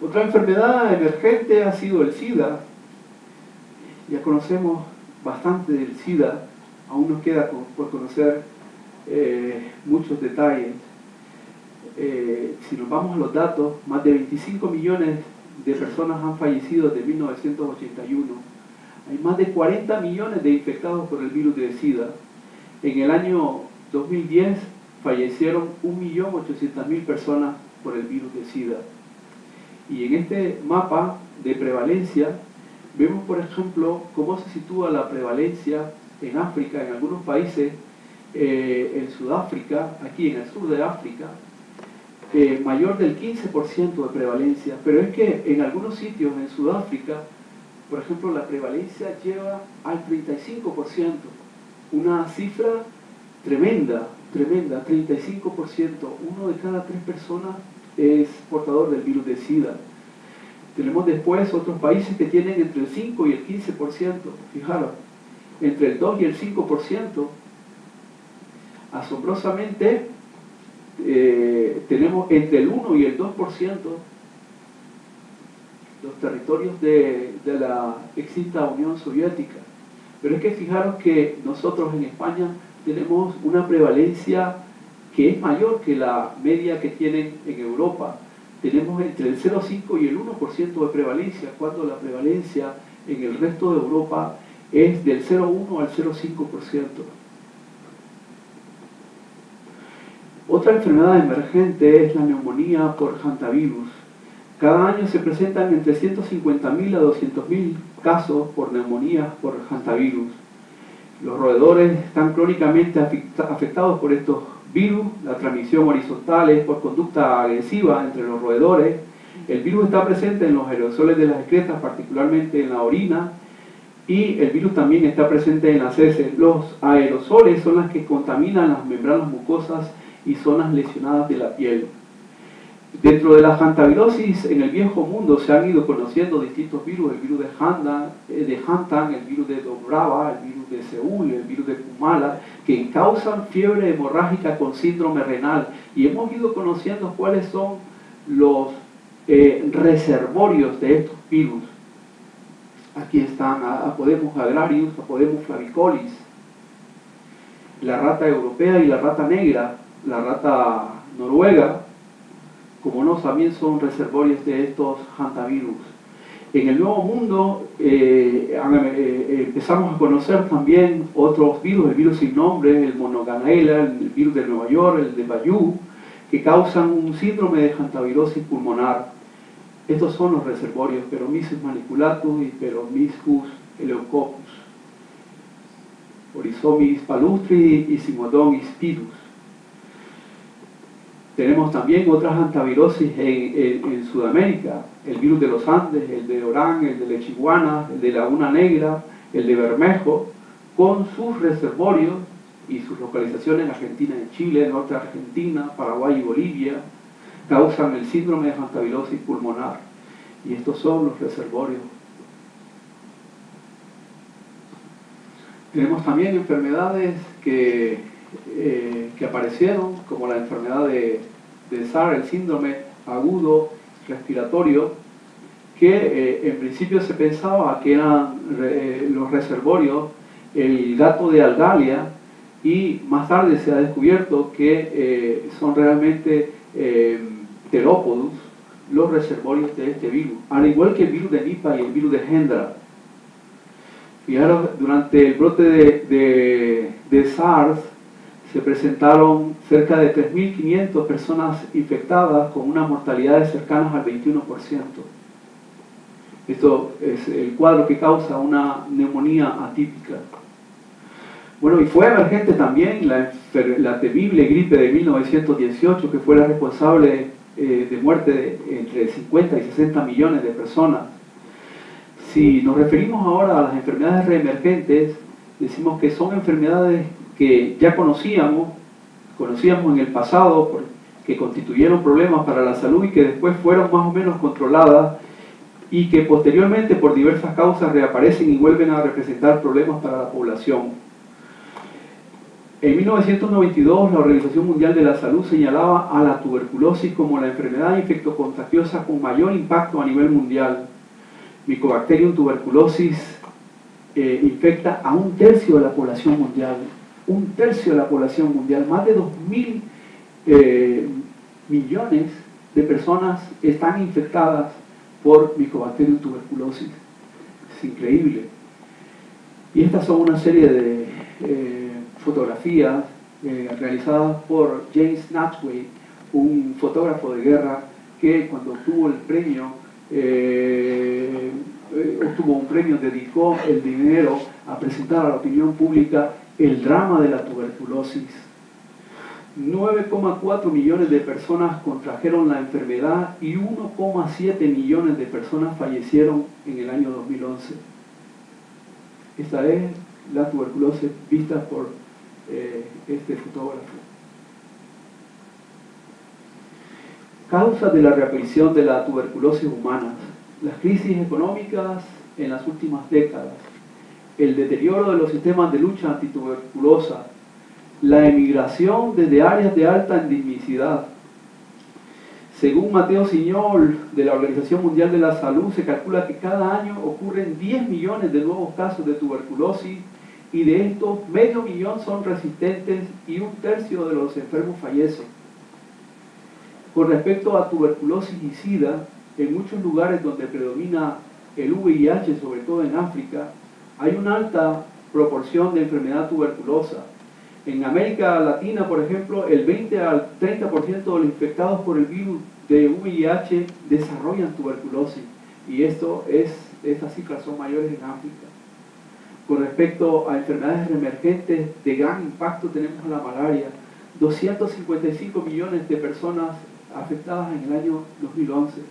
Otra enfermedad emergente ha sido el SIDA. Ya conocemos bastante del SIDA, aún nos queda por conocer muchos detalles. Si nos vamos a los datos, más de 25 millones de personas han fallecido desde 1981. Hay más de 40 millones de infectados por el virus de SIDA. En el año 2010 fallecieron 1.800.000 personas por el virus de SIDA. Y en este mapa de prevalencia vemos, por ejemplo, cómo se sitúa la prevalencia en África, en algunos países, en Sudáfrica, aquí en el sur de África, mayor del 15% de prevalencia, pero es que en algunos sitios en Sudáfrica, por ejemplo, la prevalencia lleva al 35%, una cifra tremenda, 35%, uno de cada 3 personas es portador del virus de SIDA. Tenemos después otros países que tienen entre el 5 y el 15%, fijaros, entre el 2 y el 5%. Asombrosamente, tenemos entre el 1 y el 2% los territorios de la extinta Unión Soviética. Pero es que fijaros que nosotros en España tenemos una prevalencia que es mayor que la media que tienen en Europa. Tenemos entre el 0,5 y el 1% de prevalencia, cuando la prevalencia en el resto de Europa es del 0,1 al 0,5%. Otra enfermedad emergente es la neumonía por hantavirus. Cada año se presentan entre 150.000 a 200.000 casos por neumonía por hantavirus. Los roedores están crónicamente afectados por estos virus. La transmisión horizontal es por conducta agresiva entre los roedores. El virus está presente en los aerosoles de las excretas, particularmente en la orina, y el virus también está presente en las heces. Los aerosoles son las que contaminan las membranas mucosas y zonas lesionadas de la piel. Dentro de la hantavirosis, en el viejo mundo se han ido conociendo distintos virus: el virus de Hantan, el virus de Dobrava, el virus de Seúl, el virus de Kumala, que causan fiebre hemorrágica con síndrome renal. Y hemos ido conociendo cuáles son los reservorios de estos virus. Aquí están Apodemus agrarius, Apodemus flavicolis, la rata europea y la rata negra, la rata noruega, como no, también son reservorios de estos hantavirus. En el Nuevo Mundo empezamos a conocer también otros virus, el virus sin nombre, el monoganaela, el virus de Nueva York, el de Bayou, que causan un síndrome de hantavirosis pulmonar. Estos son los reservorios: Peromyces maniculatus y Peromyscus leucopus, Oryzomys palustri y Cymodon ispidus. Tenemos también otras hantavirosis en Sudamérica: el virus de los Andes, el de Orán, el de Lechiguana, el de Laguna Negra, el de Bermejo, con sus reservorios y sus localizaciones en Argentina y Chile, norte de Argentina, Paraguay y Bolivia, causan el síndrome de hantavirosis pulmonar. Y estos son los reservorios. Tenemos también enfermedades que aparecieron, como la enfermedad de SARS, el síndrome agudo respiratorio, que en principio se pensaba que eran los reservorios el gato de Algalia, y más tarde se ha descubierto que son realmente terópodos los reservorios de este virus, al igual que el virus de Nipah y el virus de Hendra. Fijaros, durante el brote de SARS se presentaron cerca de 3.500 personas infectadas con unas mortalidades cercanas al 21%. Esto es el cuadro que causa una neumonía atípica. Bueno, y fue emergente también la temible gripe de 1918, que fue la responsable de muerte de entre 50 y 60 millones de personas. Si nos referimos ahora a las enfermedades reemergentes, decimos que son enfermedades que ya conocíamos en el pasado, que constituyeron problemas para la salud y que después fueron más o menos controladas, y que posteriormente por diversas causas reaparecen y vuelven a representar problemas para la población. En 1992, la Organización Mundial de la Salud señalaba a la tuberculosis como la enfermedad infectocontagiosa con mayor impacto a nivel mundial. Mycobacterium tuberculosis infecta a 1/3 de la población mundial. 1/3 de la población mundial, más de 2.000 millones de personas están infectadas por Mycobacterium tuberculosis. Es increíble. Y estas son una serie de fotografías realizadas por James Natchway, un fotógrafo de guerra que cuando obtuvo el premio, dedicó el dinero a presentar a la opinión pública el drama de la tuberculosis. 9,4 millones de personas contrajeron la enfermedad y 1,7 millones de personas fallecieron en el año 2011. Esta es la tuberculosis vista por este fotógrafo. Causas de la reaparición de la tuberculosis humana: las crisis económicas en las últimas décadas, el deterioro de los sistemas de lucha antituberculosa, la emigración desde áreas de alta endemicidad. Según Mateo Siñol, de la Organización Mundial de la Salud, se calcula que cada año ocurren 10 millones de nuevos casos de tuberculosis y de estos, medio millón son resistentes y 1/3 de los enfermos fallecen. Con respecto a tuberculosis y SIDA, en muchos lugares donde predomina el VIH, sobre todo en África, hay una alta proporción de enfermedad tuberculosa. En América Latina, por ejemplo, el 20 al 30% de los infectados por el virus de VIH desarrollan tuberculosis, y estas cifras son mayores en África. Con respecto a enfermedades reemergentes de gran impacto, tenemos la malaria: 255 millones de personas afectadas en el año 2011,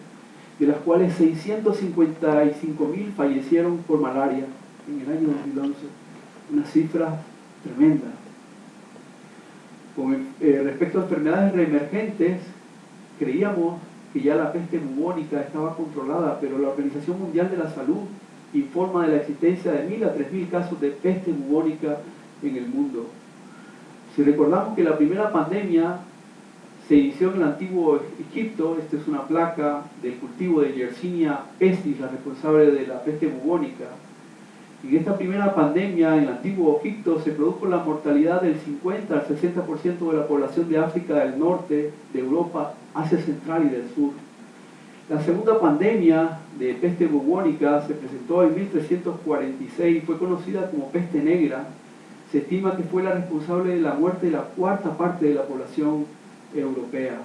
de las cuales 655.000 fallecieron por malaria en el año 2011, una cifra tremenda. Con respecto a enfermedades reemergentes, creíamos que ya la peste bubónica estaba controlada, pero la Organización Mundial de la Salud informa de la existencia de 1.000 a 3.000 casos de peste bubónica en el mundo. Si recordamos que la primera pandemia se inició en el antiguo Egipto, esta es una placa del cultivo de Yersinia pestis, la responsable de la peste bubónica. En esta primera pandemia en el antiguo Egipto se produjo la mortalidad del 50 al 60% de la población de África del Norte, de Europa, Asia Central y del Sur. La segunda pandemia de peste bubónica se presentó en 1346 y fue conocida como peste negra. Se estima que fue la responsable de la muerte de la 1/4 parte de la población europea.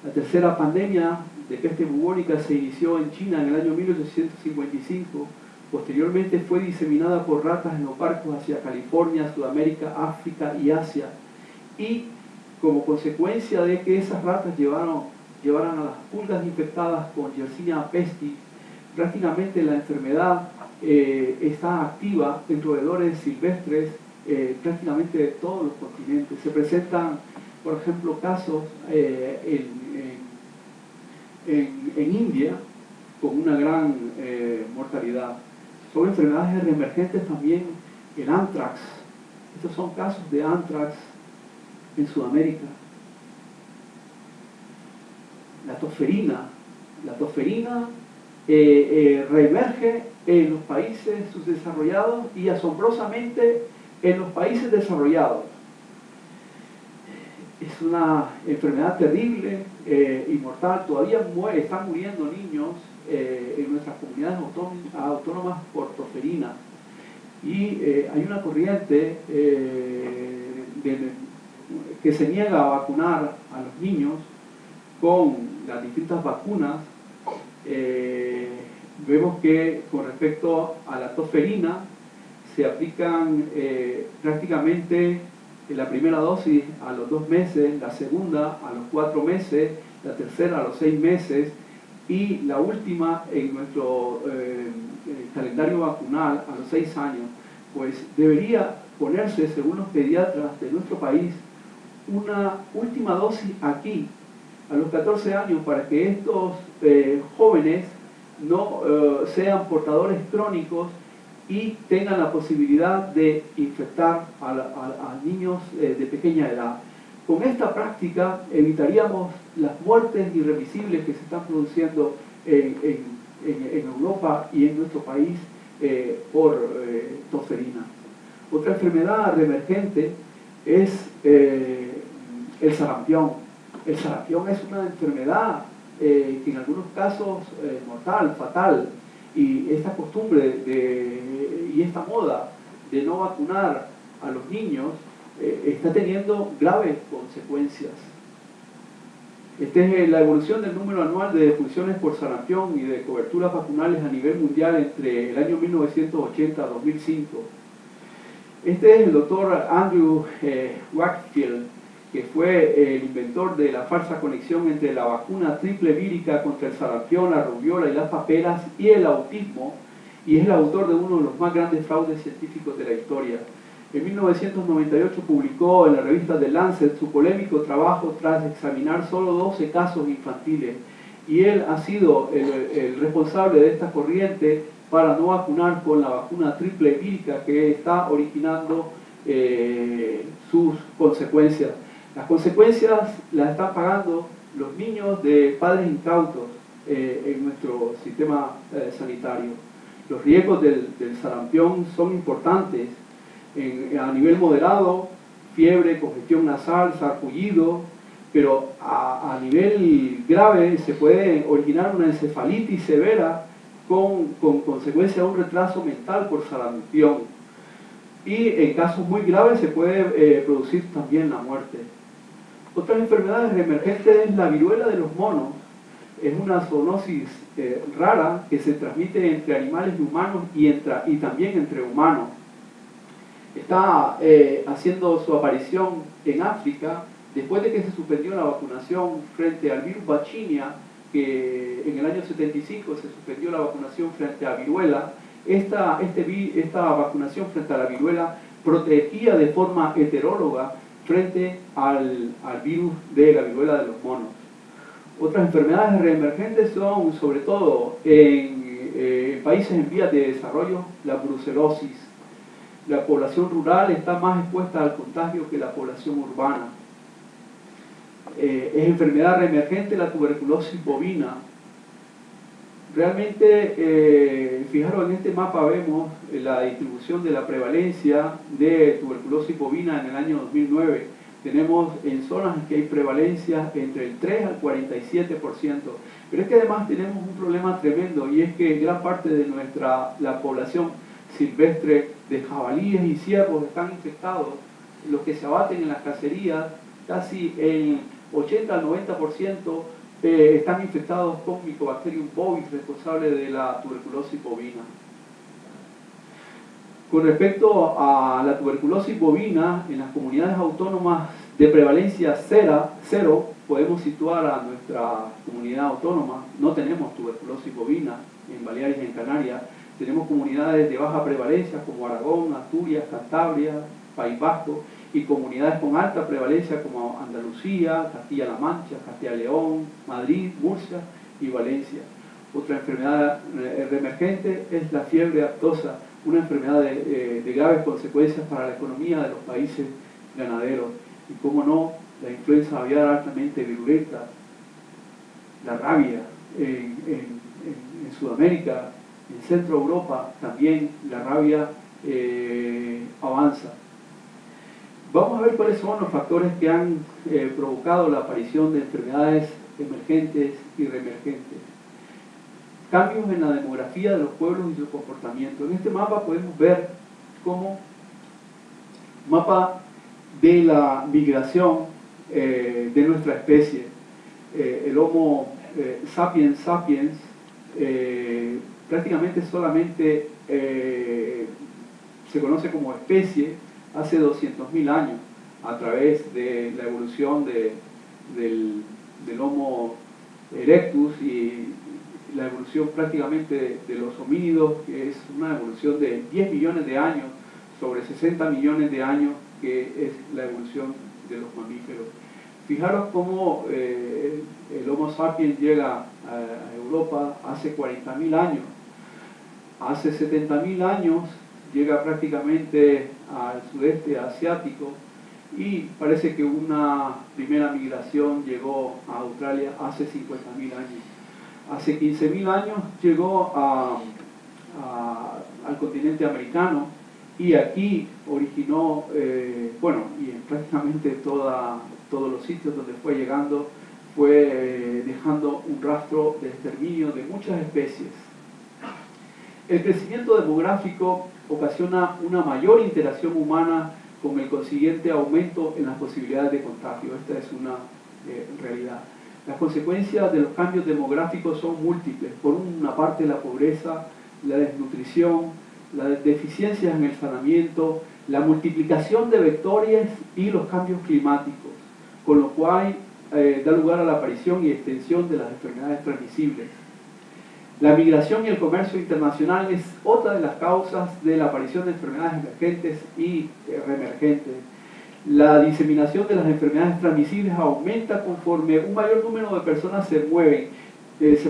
La tercera pandemia de peste bubónica se inició en China en el año 1855. Posteriormente fue diseminada por ratas en oparcos hacia California, Sudamérica, África y Asia. Y como consecuencia de que esas ratas llevaran a las pulgas infectadas con Yersinia pestis, prácticamente la enfermedad está activa en roedores silvestres prácticamente de todos los continentes. Se presentan, por ejemplo, casos en India con una gran mortalidad. Son enfermedades reemergentes también el anthrax. Estos son casos de anthrax en Sudamérica. La tosferina. La tosferina reemerge en los países subdesarrollados y asombrosamente en los países desarrollados. Es una enfermedad terrible y mortal. Todavía están muriendo niños en nuestras comunidades autónomas por tosferina. Y hay una corriente que se niega a vacunar a los niños con las distintas vacunas. Vemos que con respecto a la tosferina se aplican prácticamente la primera dosis a los 2 meses, la segunda a los 4 meses, la tercera a los 6 meses y la última en nuestro calendario vacunal a los 6 años. Pues debería ponerse, según los pediatras de nuestro país, una última dosis aquí a los 14 años para que estos jóvenes no sean portadores crónicos y tengan la posibilidad de infectar a niños de pequeña edad. Con esta práctica evitaríamos las muertes irreversibles que se están produciendo en Europa y en nuestro país por tosferina. Otra enfermedad reemergente es el sarampión. El sarampión es una enfermedad que en algunos casos mortal, fatal, y esta costumbre y esta moda de no vacunar a los niños está teniendo graves consecuencias. Esta es la evolución del número anual de defunciones por sarampión y de coberturas vacunales a nivel mundial entre el año 1980 a 2005. Este es el doctor Andrew Wakefield, que fue el inventor de la falsa conexión entre la vacuna triple vírica contra el sarampión, la rubiola y las paperas y el autismo, y es el autor de uno de los más grandes fraudes científicos de la historia. En 1998 publicó en la revista The Lancet su polémico trabajo tras examinar solo 12 casos infantiles, y él ha sido el responsable de esta corriente para no vacunar con la vacuna triple vírica que está originando sus consecuencias. Las consecuencias las están pagando los niños de padres incautos en nuestro sistema sanitario. Los riesgos del sarampión son importantes a nivel moderado: fiebre, congestión nasal, sarpullido, pero a nivel grave se puede originar una encefalitis severa con consecuencia de un retraso mental por sarampión. Y en casos muy graves se puede producir también la muerte. Otras enfermedades emergentes es la viruela de los monos. Es una zoonosis rara que se transmite entre animales y humanos y también entre humanos. Está haciendo su aparición en África después de que se suspendió la vacunación frente al virus Vaccinia, que en el año 75 se suspendió la vacunación frente a viruela. Esta vacunación frente a la viruela protegía de forma heteróloga frente al virus de la viruela de los monos. Otras enfermedades reemergentes son, sobre todo en países en vías de desarrollo, la brucelosis. La población rural está más expuesta al contagio que la población urbana. Es enfermedad reemergente la tuberculosis bovina. Realmente, fijaros, en este mapa vemos la distribución de la prevalencia de tuberculosis bovina en el año 2009. Tenemos en zonas en que hay prevalencia entre el 3 al 47%. Pero es que además tenemos un problema tremendo, y es que gran parte de la población silvestre de jabalíes y ciervos están infectados. Los que se abaten en las cacerías, casi el 80 al 90% están infectados con Mycobacterium bovis, responsable de la tuberculosis bovina. Con respecto a la tuberculosis bovina, en las comunidades autónomas de prevalencia cero, podemos situar a nuestra comunidad autónoma. No tenemos tuberculosis bovina en Baleares y en Canarias. Tenemos comunidades de baja prevalencia como Aragón, Asturias, Cantabria, País Vasco, y comunidades con alta prevalencia como Andalucía, Castilla-La Mancha, Castilla-León, Madrid, Murcia y Valencia. Otra enfermedad reemergente es la fiebre aftosa, una enfermedad de graves consecuencias para la economía de los países ganaderos. Y cómo no, la influenza aviar altamente virulenta, la rabia en Sudamérica, en Centro Europa también la rabia avanza. Vamos a ver cuáles son los factores que han provocado la aparición de enfermedades emergentes y reemergentes. Cambios en la demografía de los pueblos y su comportamiento. En este mapa podemos ver cómo mapa de la migración de nuestra especie. El Homo sapiens sapiens prácticamente solamente se conoce como especie hace 200.000 años, a través de la evolución del Homo erectus y la evolución prácticamente de los homínidos, que es una evolución de 10 millones de años sobre 60 millones de años, que es la evolución de los mamíferos. Fijaros cómo el Homo sapiens llega a Europa hace 40.000 años. Hace 70.000 años llega prácticamente al sudeste asiático, y parece que una primera migración llegó a Australia hace 50.000 años. Hace 15.000 años llegó al continente americano, y aquí originó, y en prácticamente todos los sitios donde fue llegando, fue dejando un rastro de exterminio de muchas especies. El crecimiento demográfico ocasiona una mayor interacción humana con el consiguiente aumento en las posibilidades de contagio. Esta es una realidad. Las consecuencias de los cambios demográficos son múltiples. Por una parte, la pobreza, la desnutrición, las deficiencias en el saneamiento, la multiplicación de vectores y los cambios climáticos, con lo cual da lugar a la aparición y extensión de las enfermedades transmisibles. La migración y el comercio internacional es otra de las causas de la aparición de enfermedades emergentes y reemergentes. La diseminación de las enfermedades transmisibles aumenta conforme un mayor número de personas se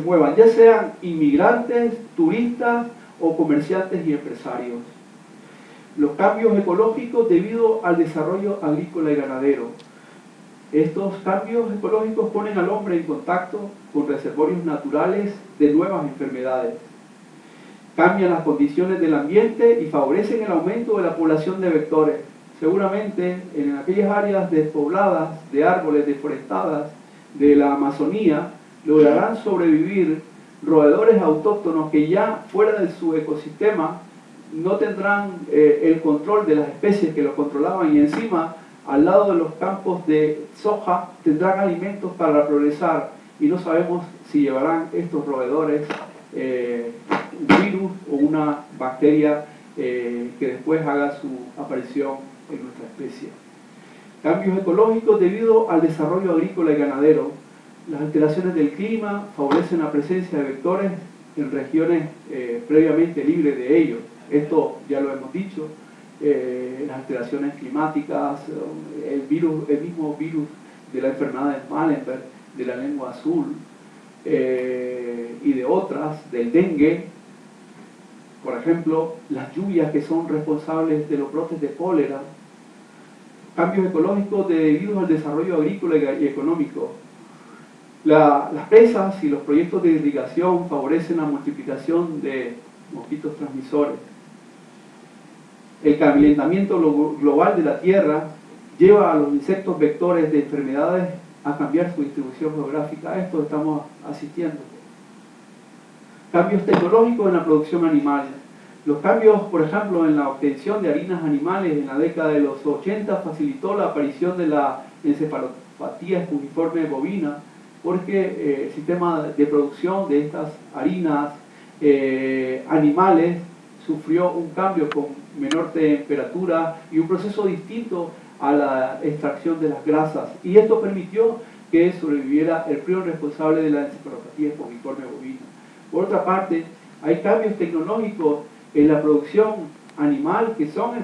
muevan, ya sean inmigrantes, turistas o comerciantes y empresarios. Los cambios ecológicos debido al desarrollo agrícola y ganadero. Estos cambios ecológicos ponen al hombre en contacto con reservorios naturales de nuevas enfermedades. Cambian las condiciones del ambiente y favorecen el aumento de la población de vectores. Seguramente en aquellas áreas despobladas, de árboles deforestadas, de la Amazonía, lograrán sobrevivir roedores autóctonos que ya fuera de su ecosistema no tendrán el control de las especies que lo controlaban, y encima al lado de los campos de soja tendrán alimentos para progresar, y no sabemos si llevarán estos roedores un virus o una bacteria que después haga su aparición en nuestra especie. Cambios ecológicos debido al desarrollo agrícola y ganadero. Las alteraciones del clima favorecen la presencia de vectores en regiones previamente libres de ellos. Esto ya lo hemos dicho. Las alteraciones climáticas, el mismo virus de la enfermedad de Malenberg, de la lengua azul y de otras, del dengue, por ejemplo, las lluvias que son responsables de los brotes de cólera, cambios ecológicos debido al desarrollo agrícola y económico. Las presas y los proyectos de irrigación favorecen la multiplicación de mosquitos transmisores. El calentamiento global de la Tierra lleva a los insectos vectores de enfermedades a cambiar su distribución geográfica. A esto estamos asistiendo. Cambios tecnológicos en la producción animal. Los cambios, por ejemplo, en la obtención de harinas animales en la década de los 80 facilitó la aparición de la encefalopatía espongiforme bovina, porque el sistema de producción de estas harinas animales sufrió un cambio con menor temperatura y un proceso distinto a la extracción de las grasas, y esto permitió que sobreviviera el prion responsable de la encefalopatía espongiforme bovina. Por otra parte, hay cambios tecnológicos en la producción animal que son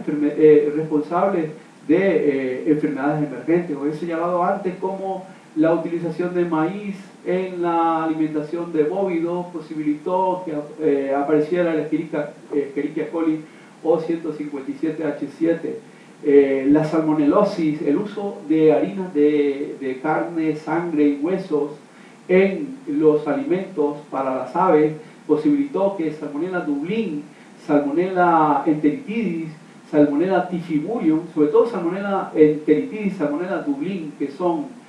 responsables de enfermedades emergentes. Os he señalado antes cómo la utilización de maíz en la alimentación de bóvidos posibilitó que apareciera la Escherichia coli O157H7. La salmonelosis, el uso de harinas de carne, sangre y huesos en los alimentos para las aves posibilitó que Salmonella dublin, Salmonella enteritidis, Salmonella typhimurium, sobre todo Salmonella enteritidis, Salmonella dublin, que son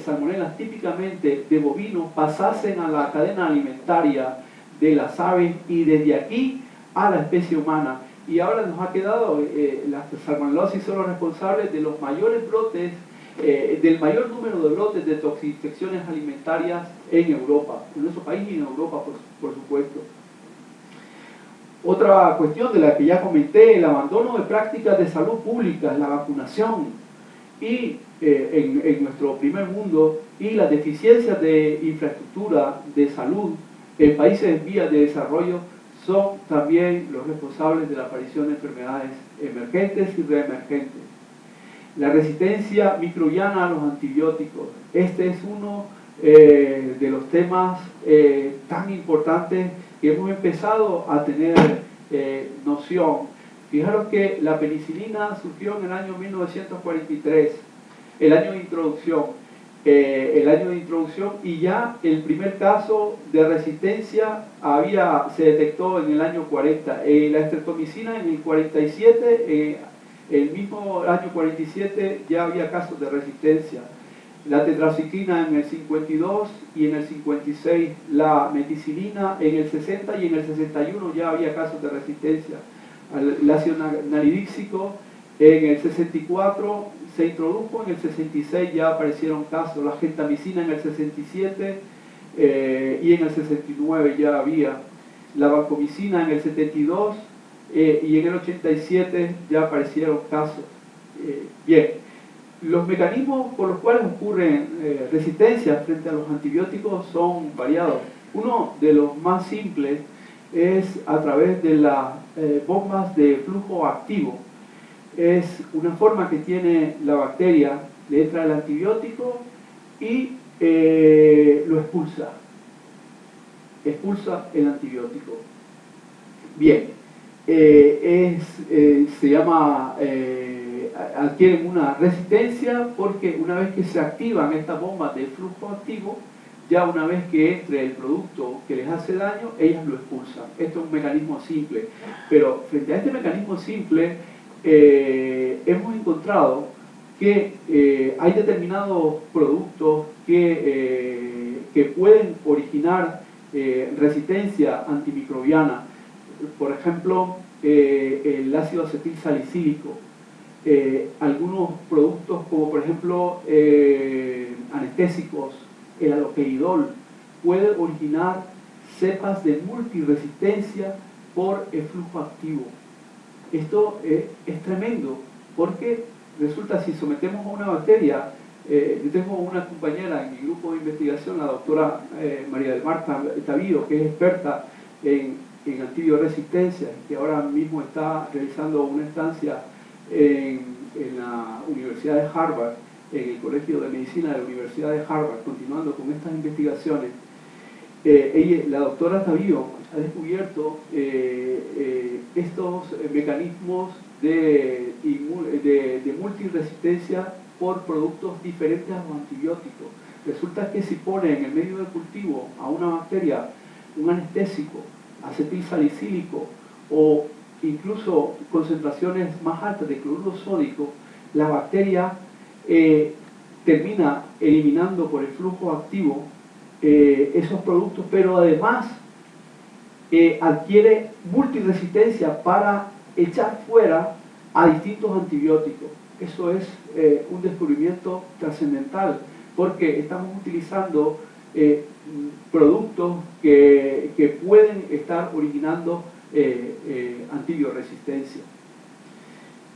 salmonelas típicamente de bovinos, pasasen a la cadena alimentaria de las aves y desde aquí a la especie humana. Y ahora nos ha quedado, las salmonelosis son los responsables de los mayores brotes, del mayor número de brotes de toxinfecciones alimentarias en Europa, en nuestro país y en Europa, por supuesto. Otra cuestión de la que ya comenté, el abandono de prácticas de salud pública, la vacunación y en nuestro primer mundo, y las deficiencias de infraestructura de salud en países en vías de desarrollo son también los responsables de la aparición de enfermedades emergentes y reemergentes. La resistencia microbiana a los antibióticos. Este es uno de los temas tan importantes que hemos empezado a tener noción. Fijaros que la penicilina surgió en el año 1943, el año de introducción, y ya el primer caso de resistencia se detectó en el año 40. La estreptomicina en el 47, el mismo año 47 ya había casos de resistencia. La tetracyclina en el 52 y en el 56, la meticilina en el 60 y en el 61 ya había casos de resistencia. El ácido nalidíxico En el 64 se introdujo, en el 66 ya aparecieron casos, la gentamicina en el 67 y en el 69 ya había, la vancomicina en el 72 y en el 87 ya aparecieron casos. Bien, los mecanismos por los cuales ocurren resistencias frente a los antibióticos son variados. Uno de los más simples es a través de las bombas de flujo activo. Es una forma que tiene la bacteria, le entra el antibiótico y lo expulsa. Expulsa el antibiótico. Bien, se llama, adquieren una resistencia porque una vez que se activan estas bombas de flujo activo, ya una vez que entre el producto que les hace daño, ellas lo expulsan. Esto es un mecanismo simple, pero frente a este mecanismo simple, hemos encontrado que hay determinados productos que pueden originar resistencia antimicrobiana. Por ejemplo, el ácido acetil salicílico. Algunos productos como por ejemplo anestésicos, el haloperidol, puede originar cepas de multiresistencia por el flujo activo. Esto es tremendo porque resulta, si sometemos a una bacteria, yo tengo una compañera en mi grupo de investigación, la doctora María del Mar Tavío, que es experta en antibioresistencia, que ahora mismo está realizando una estancia en la Universidad de Harvard, en el Colegio de Medicina de la Universidad de Harvard, continuando con estas investigaciones. La doctora Tavío ha descubierto estos mecanismos de multiresistencia por productos diferentes a los antibióticos. Resulta que si pone en el medio de cultivo a una bacteria un anestésico, acetilsalicílico o incluso concentraciones más altas de cloruro sódico, la bacteria termina eliminando por el flujo activo esos productos, pero además adquiere multiresistencia para echar fuera a distintos antibióticos. Eso es un descubrimiento trascendental, porque estamos utilizando productos que pueden estar originando antibioresistencia.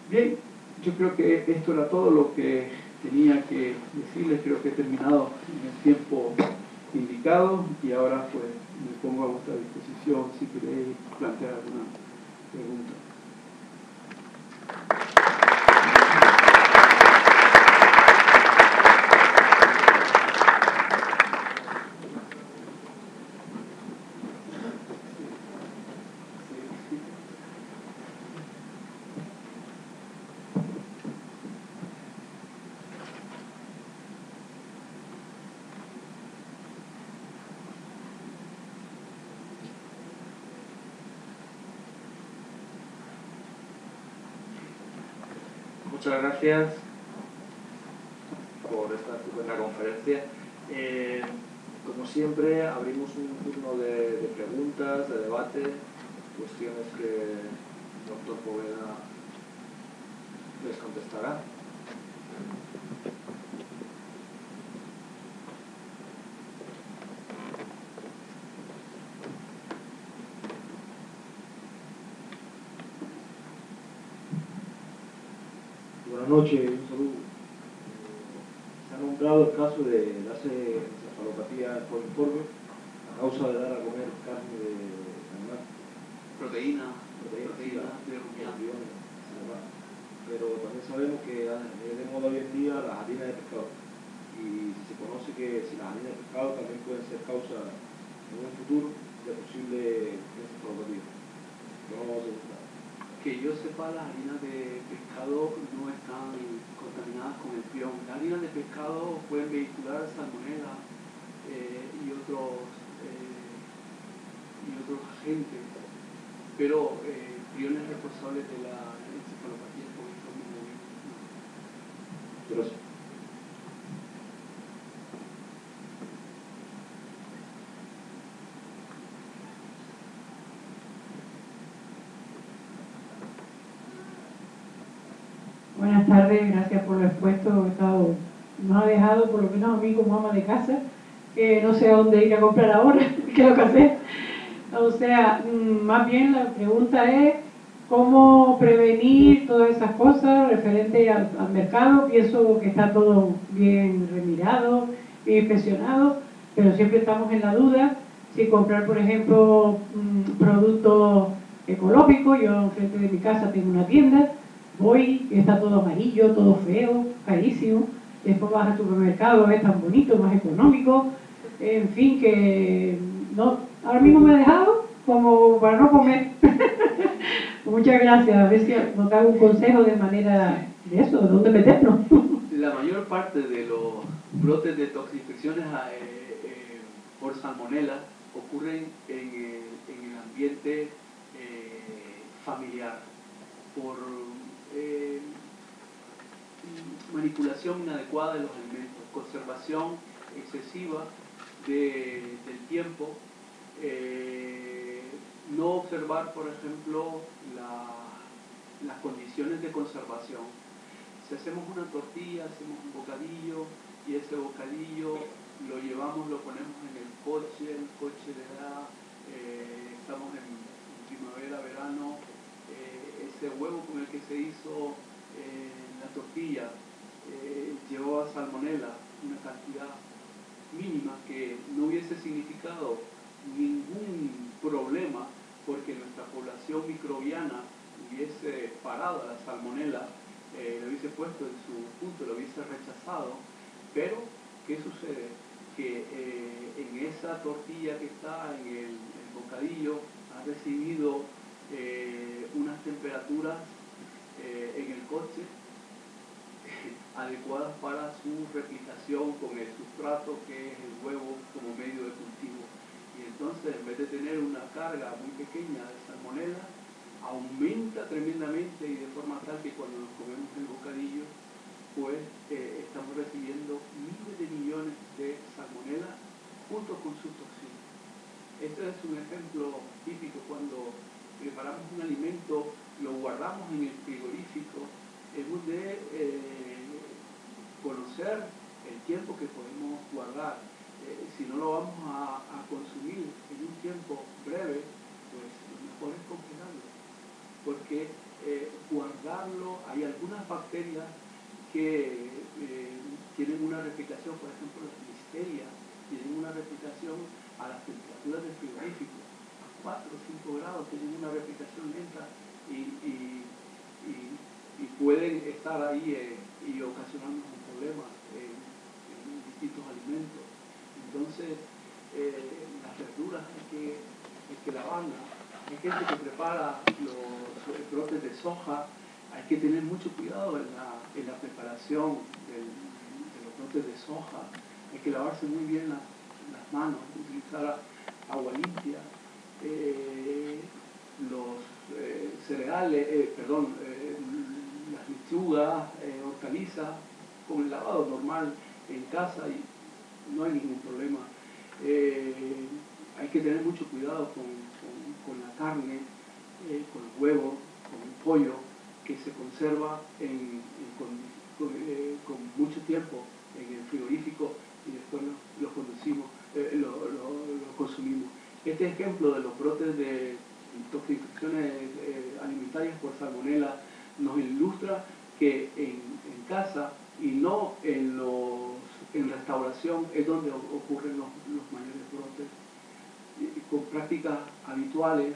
Bien, yo creo que esto era todo lo que tenía que decirles. Creo que he terminado en el tiempo indicado y ahora pues me pongo a vuestra disposición si queréis plantear alguna pregunta. Muchas gracias por esta estupenda conferencia. Como siempre, abrimos un turno de preguntas, de debate, cuestiones que el doctor Poveda les contestará. Buenas noches, un saludo. Se ha nombrado el caso de darse encefalopatía por informe a causa de dar a comer carne de animal. Proteína de rumiante. Pero también sabemos que es de moda hoy en día las harinas de pescado. Y se conoce que si las harinas de pescado también pueden ser causa en un futuro de posible encefalopatía. No se gusta. Que yo sepa, las harinas de pescado no están contaminadas con el prión. Las harinas de pescado pueden vehicular salmonela y otros agentes, pero priones responsables de la encefalopatía por informe móvil. Gracias. tardes, gracias por lo expuesto. No ha dejado, por lo menos a mí como ama de casa, que no sé a dónde ir a comprar ahora, qué es lo que hacer. O sea, más bien la pregunta es cómo prevenir todas esas cosas referente al mercado. Pienso que está todo bien remirado, bien inspeccionado, pero siempre estamos en la duda si comprar, por ejemplo, productos ecológicos. Yo enfrente de mi casa tengo una tienda, voy y está todo amarillo, todo feo, carísimo. Después vas al supermercado, es tan bonito, más económico. En fin, que no, ahora mismo me he dejado como para no comer. Muchas gracias. A ver si nos da un consejo de manera de eso, de dónde meternos. La mayor parte de los brotes de toxinfecciones por salmonela ocurren en el ambiente familiar, por manipulación inadecuada de los alimentos, conservación excesiva del tiempo, no observar, por ejemplo, las condiciones de conservación. Si hacemos una tortilla, hacemos un bocadillo, y ese bocadillo lo llevamos, lo ponemos en el coche le da, estamos en primavera, verano, ese huevo con el que se hizo la tortilla llevaba salmonela, una cantidad mínima que no hubiese significado ningún problema porque nuestra población microbiana hubiese parado a la salmonela, lo hubiese puesto en su punto, lo hubiese rechazado. Pero, ¿qué sucede? Que en esa tortilla que está en el bocadillo ha recibido unas temperaturas en el coche adecuadas para su replicación con el sustrato que es el huevo como medio de cultivo. Y entonces, en vez de tener una carga muy pequeña de salmonela, aumenta tremendamente y de forma tal que cuando nos comemos el bocadillo, pues estamos recibiendo miles de millones de salmonela junto con sus toxinas. Este es un ejemplo típico. Cuando preparamos un alimento, lo guardamos en el frigorífico, hemos de conocer el tiempo que podemos guardar. Si no lo vamos a consumir en un tiempo breve, pues lo mejor es congelarlo, porque guardarlo, hay algunas bacterias que tienen una replicación, por ejemplo las listerias, tienen una replicación a las temperaturas del frigorífico, a 4 o 5 grados, tienen una replicación lenta y pueden estar ahí y ocasionarnos un problema en distintos alimentos. Entonces, las verduras hay que lavarlas. Hay gente que prepara los brotes de soja, hay que tener mucho cuidado en la preparación de los brotes de soja. Hay que lavarse muy bien las manos, utilizar agua limpia. Los cereales, las lechugas, hortalizas, con el lavado normal en casa y no hay ningún problema. Hay que tener mucho cuidado con la carne, con el huevo, con el pollo, que se conserva con mucho tiempo en el frigorífico y después lo consumimos. Este ejemplo de los brotes de intoxicaciones alimentarias por salmonela nos ilustra que en casa y no en restauración es donde ocurren los mayores brotes. Con prácticas habituales,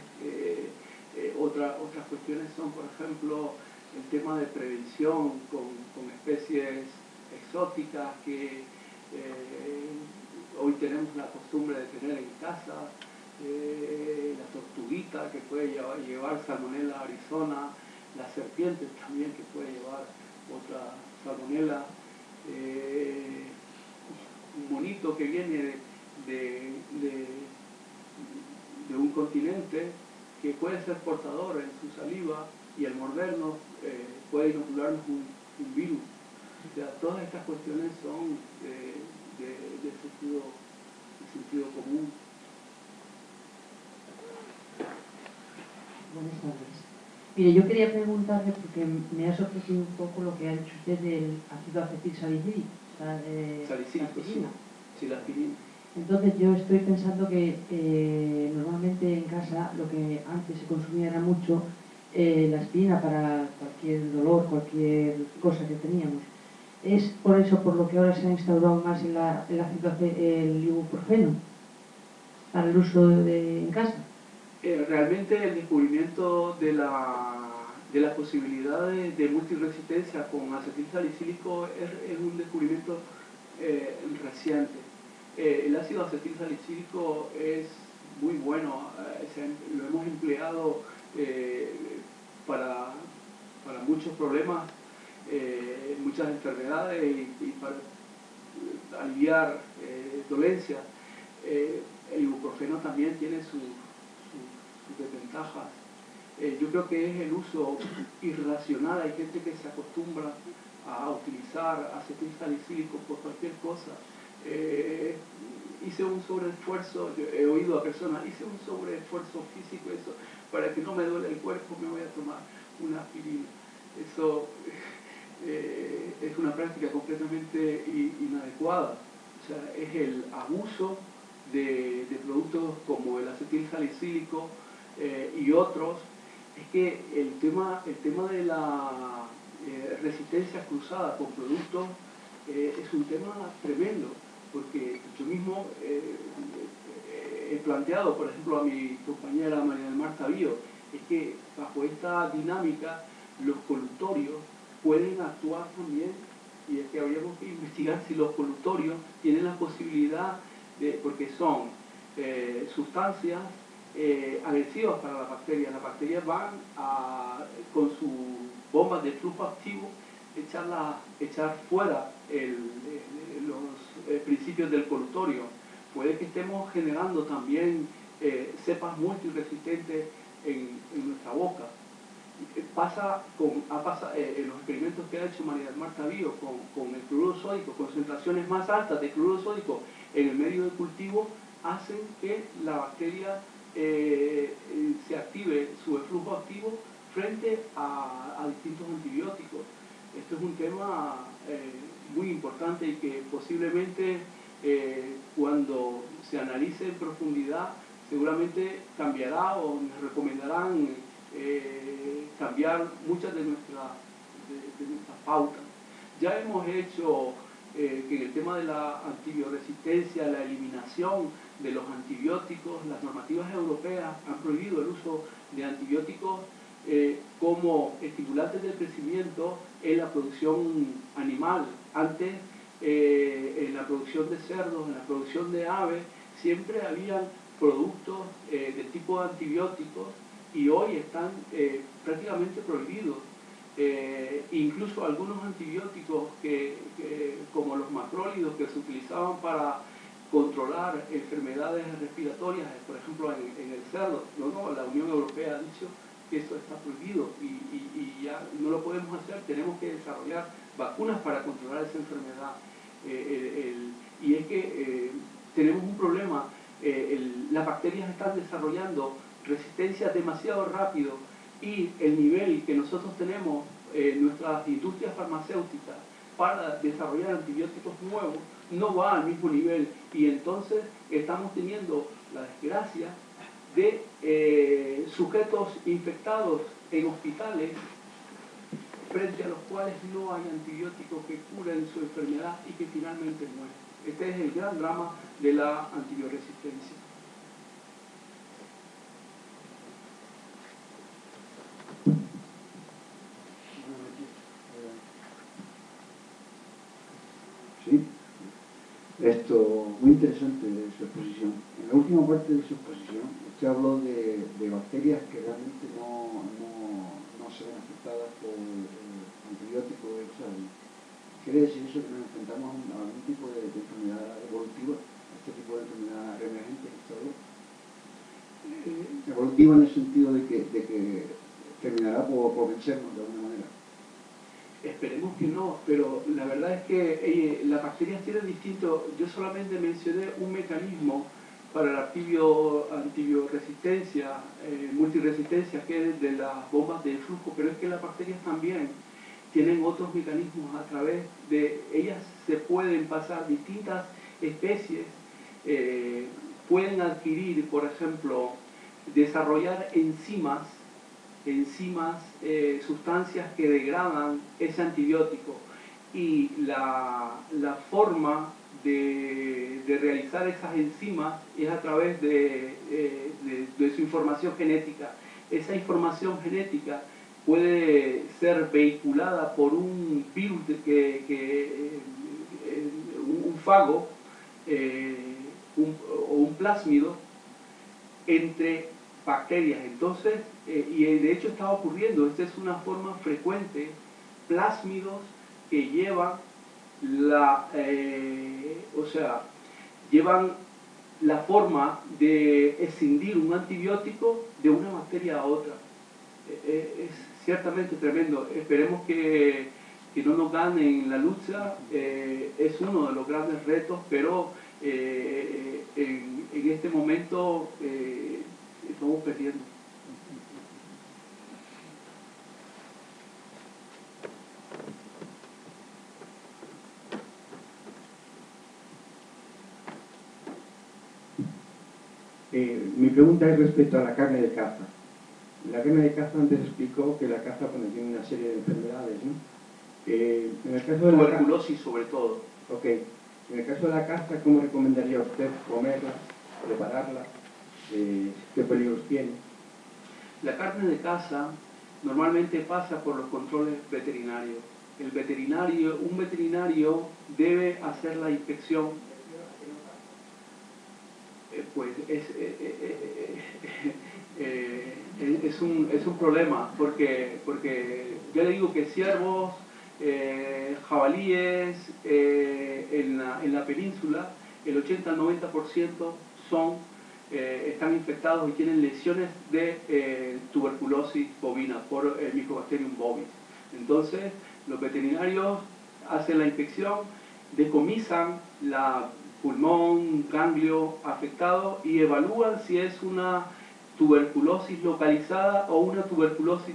otras cuestiones son, por ejemplo, el tema de prevención con especies exóticas que hoy tenemos la costumbre de tener en casa, la tortuguita que puede llevar salmonella arizona, las serpientes también que puede llevar otra salmonella, un monito que viene de un continente que puede ser portador en su saliva y al mordernos puede inocularnos un virus. O sea, todas estas cuestiones son de sentido común. Buenas tardes. Mire, yo quería preguntarle, porque me ha sorprendido un poco lo que ha dicho usted del ácido acetilsalicílico. Salicílico, sí. Sí, la aspirina. Entonces yo estoy pensando que normalmente en casa lo que antes se consumía era mucho la aspirina para cualquier dolor, cualquier cosa que teníamos. ¿Es por eso por lo que ahora se ha instaurado más el ibuprofeno para el uso en casa? Realmente el descubrimiento de las posibilidades de multiresistencia con acetilsalicílico es un descubrimiento reciente. El ácido acetilsalicílico es muy bueno, lo hemos empleado para muchos problemas, muchas enfermedades y para aliviar dolencias. El ibuprofeno también tiene sus desventajas. Yo creo que es el uso irracional. Hay gente que se acostumbra a utilizar acetilsalicílico por cualquier cosa. Hice un sobreesfuerzo, he oído a personas, hice un sobreesfuerzo físico, eso, para que no me duele el cuerpo, me voy a tomar una aspirina. Eso es una práctica completamente inadecuada. O sea, es el abuso de productos como el acetilsalicílico y otros. Es que el tema de la resistencia cruzada con productos es un tema tremendo, porque yo mismo he planteado, por ejemplo, a mi compañera María del Mar Tavío, es que bajo esta dinámica los colutorios pueden actuar también, y es que habríamos que investigar si los colutorios tienen la posibilidad de, porque son sustancias agresivas para las bacterias. Las bacterias van con sus bombas de flujo activo echar fuera los principios del colutorio. Puede que estemos generando también cepas multiresistentes en nuestra boca. En los experimentos que ha hecho María del Mar Tavío con el cloruro sódico, concentraciones más altas de cloruro sódico en el medio de cultivo hacen que la bacteria se active su flujo activo frente a distintos antibióticos. Esto es un tema muy importante y que posiblemente cuando se analice en profundidad seguramente cambiará o nos recomendarán cambiar muchas de nuestras pautas. Ya hemos hecho que en el tema de la antibioresistencia, la eliminación de los antibióticos, las normativas europeas han prohibido el uso de antibióticos como estimulantes del crecimiento en la producción animal. Antes, en la producción de cerdos, en la producción de aves, siempre habían productos de tipo antibióticos y hoy están prácticamente prohibidos. Incluso algunos antibióticos como los macrólidos que se utilizaban para controlar enfermedades respiratorias, por ejemplo en el cerdo, la Unión Europea ha dicho que esto está prohibido y ya no lo podemos hacer, tenemos que desarrollar vacunas para controlar esa enfermedad. Y es que tenemos un problema, las bacterias están desarrollando resistencia demasiado rápido y el nivel que nosotros tenemos en nuestras industrias farmacéuticas para desarrollar antibióticos nuevos no va al mismo nivel y entonces estamos teniendo la desgracia de sujetos infectados en hospitales frente a los cuales no hay antibióticos que curen su enfermedad y que finalmente mueren. Este es el gran drama de la antibioresistencia. Sí, esto muy interesante su exposición. En la última parte de su exposición, usted habló de bacterias que realmente no se ven afectadas por antibióticos. ¿Quiere decir eso que nos enfrentamos a algún tipo de enfermedad evolutiva, a este tipo de enfermedad emergente que usted habló? Evolutiva en el sentido de que terminará por vencernos de alguna manera. Esperemos que no, pero la verdad es que las bacterias tienen distinto. Yo solamente mencioné un mecanismo para la antibioresistencia, multiresistencia, que es de las bombas de flujo, pero es que las bacterias también tienen otros mecanismos a través de ellas. Se pueden pasar distintas especies, pueden adquirir, por ejemplo, desarrollar enzimas, sustancias que degradan ese antibiótico, y la forma de realizar esas enzimas es a través de su información genética. Esa información genética puede ser vehiculada por un virus, un fago o un plásmido entre bacterias. Entonces, y de hecho está ocurriendo, esta es una forma frecuente, plásmidos que llevan llevan la forma de escindir un antibiótico de una bacteria a otra. Es ciertamente tremendo. Esperemos que no nos ganen la lucha. Es uno de los grandes retos, pero en este momento estamos perdiendo. Mi pregunta es respecto a la carne de caza. La carne de caza, antes explicó que la caza tiene una serie de enfermedades, ¿no? En el caso de tuberculosis sobre todo. Ok. En el caso de la caza, ¿cómo recomendaría usted comerla, prepararla? ¿Qué peligros tiene? La carne de caza normalmente pasa por los controles veterinarios. Un veterinario debe hacer la inspección. Pues es un problema, porque yo le digo que ciervos, jabalíes en la península, el 80 al 90% están infectados y tienen lesiones de tuberculosis bovina por el Mycobacterium bovis. Entonces los veterinarios hacen la inspección, decomisan la pulmón, ganglio afectado y evalúan si es una tuberculosis localizada o una tuberculosis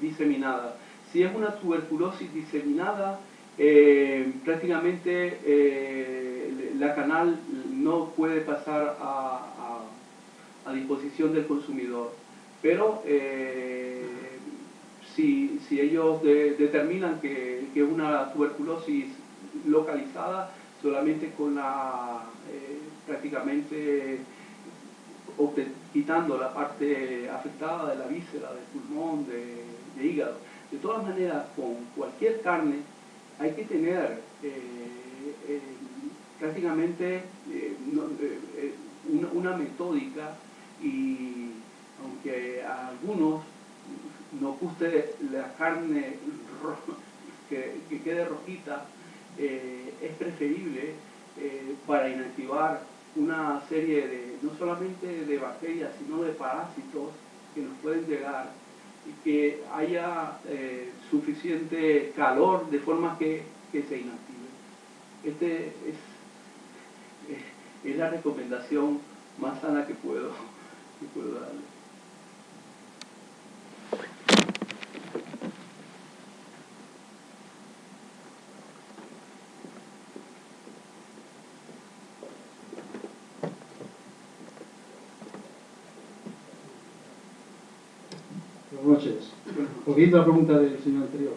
diseminada. Si es una tuberculosis diseminada, prácticamente la canal no puede pasar a disposición del consumidor. Pero si ellos determinan que es una tuberculosis localizada, solamente con prácticamente quitando la parte afectada de la víscera, del pulmón, de hígado. De todas maneras, con cualquier carne hay que tener prácticamente una metódica, y aunque a algunos nos guste la carne que quede rojita, es preferible para inactivar una serie no solamente de bacterias, sino de parásitos que nos pueden llegar, y que haya suficiente calor de forma que se inactive. Es la recomendación más sana que puedo darle. Buenas noches. Volviendo a la pregunta del señor anterior,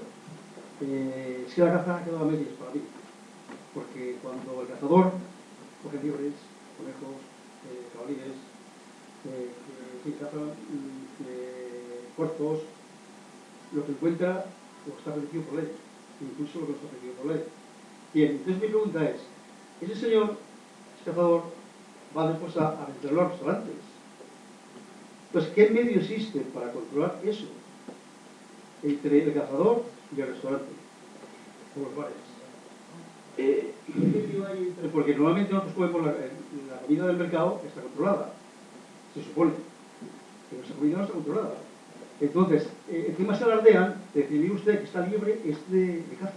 es que la caza ha quedado a medias para mí, porque cuando el cazador coge liebres, conejos, jabalíes, caza puercos, lo que encuentra o está permitido por ley, incluso lo que no está permitido por ley. Bien, entonces mi pregunta es, ese señor, ese cazador, va después a venderlo a los restaurantes. Entonces, ¿qué medio existe para controlar eso entre el cazador y el restaurante o los bares? ¿Qué medio hay? Porque normalmente nosotros comemos la comida del mercado, está controlada, se supone, pero esa comida no está controlada. Entonces, encima se alardean de decir, mire usted que esta liebre es de caza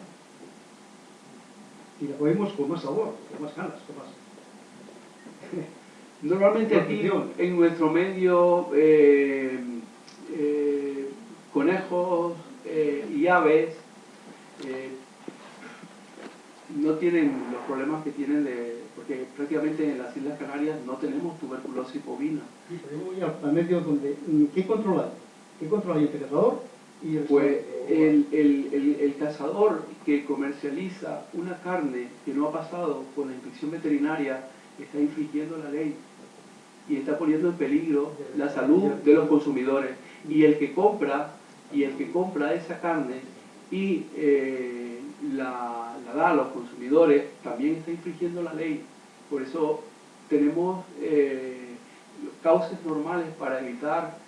y la comemos con más sabor, con más ganas, con más... Normalmente aquí en nuestro medio conejos y aves no tienen los problemas que tienen porque prácticamente en las Islas Canarias no tenemos tuberculosis bovina. Sí, pero yo voy al medio donde... ¿Qué controla? ¿Qué controla el cazador? Y Pues el cazador que comercializa una carne que no ha pasado por la inspección veterinaria está infringiendo la ley y está poniendo en peligro la salud de los consumidores. Y el que compra esa carne y la da a los consumidores también está infringiendo la ley. Por eso tenemos cauces normales para evitar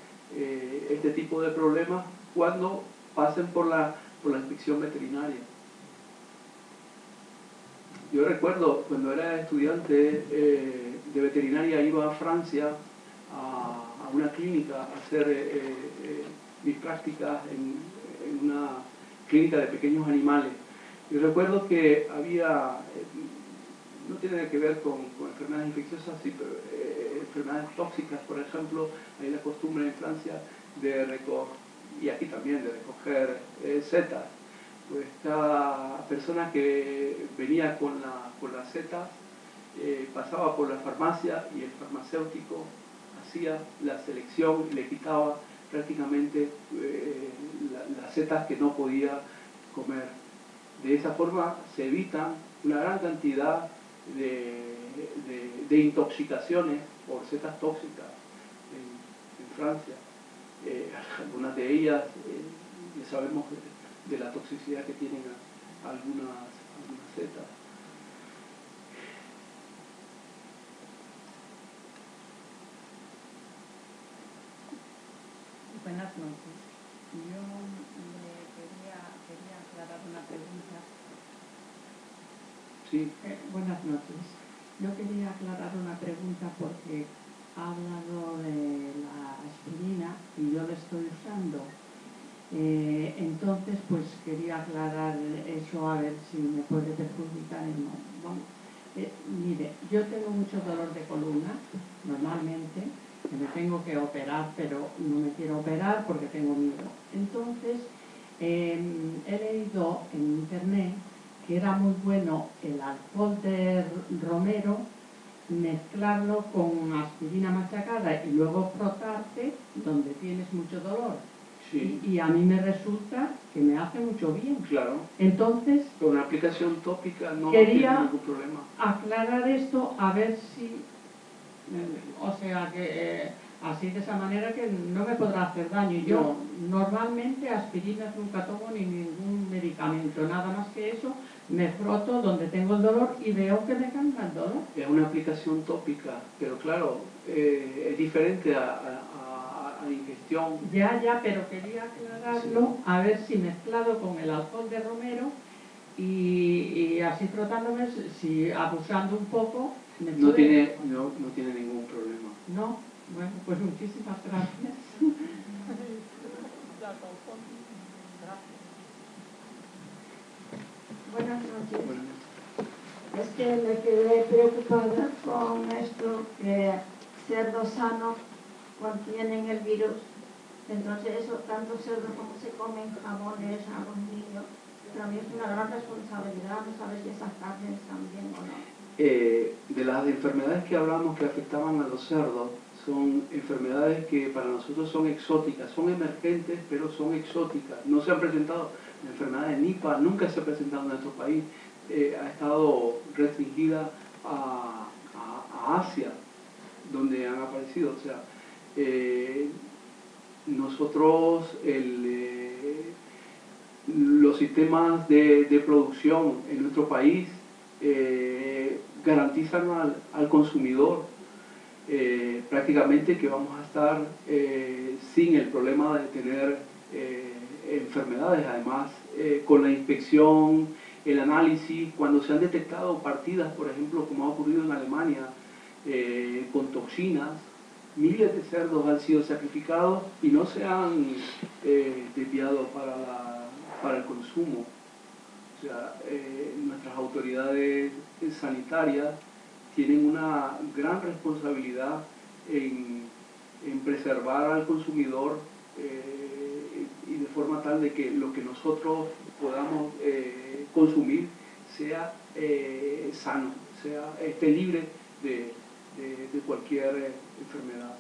este tipo de problemas cuando pasen por la inspección veterinaria. Yo recuerdo cuando era estudiante de veterinaria, iba a Francia a una clínica a hacer mis prácticas en una clínica de pequeños animales. Yo recuerdo que había, no tiene que ver con enfermedades infecciosas, sí, pero enfermedades tóxicas, por ejemplo. Hay la costumbre en Francia de recoger, y aquí también, de recoger setas. Pues cada persona que venía con las setas pasaba por la farmacia y el farmacéutico hacía la selección y le quitaba prácticamente las setas que no podía comer. De esa forma se evitan una gran cantidad de intoxicaciones por setas tóxicas en Francia. Algunas de ellas ya sabemos de la toxicidad que tienen algunas setas. Buenas noches. Yo quería aclarar una pregunta. Sí. Buenas noches. Yo quería aclarar una pregunta porque ha hablado de la aspirina y yo la estoy usando. Entonces, pues quería aclarar eso, a ver si me puede perjudicar o no. Bueno, mire, yo tengo mucho dolor de columna, normalmente, que me tengo que operar, pero no me quiero operar porque tengo miedo. Entonces, he leído en internet que era muy bueno el alcohol de romero, mezclarlo con aspirina machacada y luego frotarte donde tienes mucho dolor. Sí. Y a mí me resulta que me hace mucho bien. Claro. Entonces, con una aplicación tópica no quería tiene ningún problema. Aclarar esto a ver si, o sea que así de esa manera que no me podrá hacer daño. Yo normalmente aspirinas nunca tomo ni ningún medicamento, nada más que eso, me froto donde tengo el dolor y veo que me calma el dolor. Es una aplicación tópica, pero claro, es diferente a ingestión. Ya, pero quería aclararlo, a ver si mezclado con el alcohol de romero y así frotándome, si abusando un poco, no tiene ningún problema. No, bueno, pues muchísimas gracias. Buenas noches. Es que me quedé preocupada con esto que cerdos sanos contienen el virus. Entonces eso, tanto cerdo como se comen jamones a los niños, para mí es una gran responsabilidad no saber si esas carnes están bien o no. De las enfermedades que hablamos que afectaban a los cerdos, son enfermedades que para nosotros son exóticas, son emergentes, pero son exóticas. No se han presentado, la enfermedad de Nipah nunca se ha presentado en nuestro país, ha estado restringida a Asia, donde han aparecido. O sea, nosotros los sistemas de producción en nuestro país garantizan al consumidor prácticamente que vamos a estar sin el problema de tener enfermedades. Además, con la inspección, el análisis, cuando se han detectado partidas, por ejemplo, como ha ocurrido en Alemania, con toxinas, miles de cerdos han sido sacrificados y no se han desviado para el consumo. O sea, nuestras autoridades sanitarias tienen una gran responsabilidad en preservar al consumidor y de forma tal de que lo que nosotros podamos consumir sea sano, esté libre de cualquier enfermedad.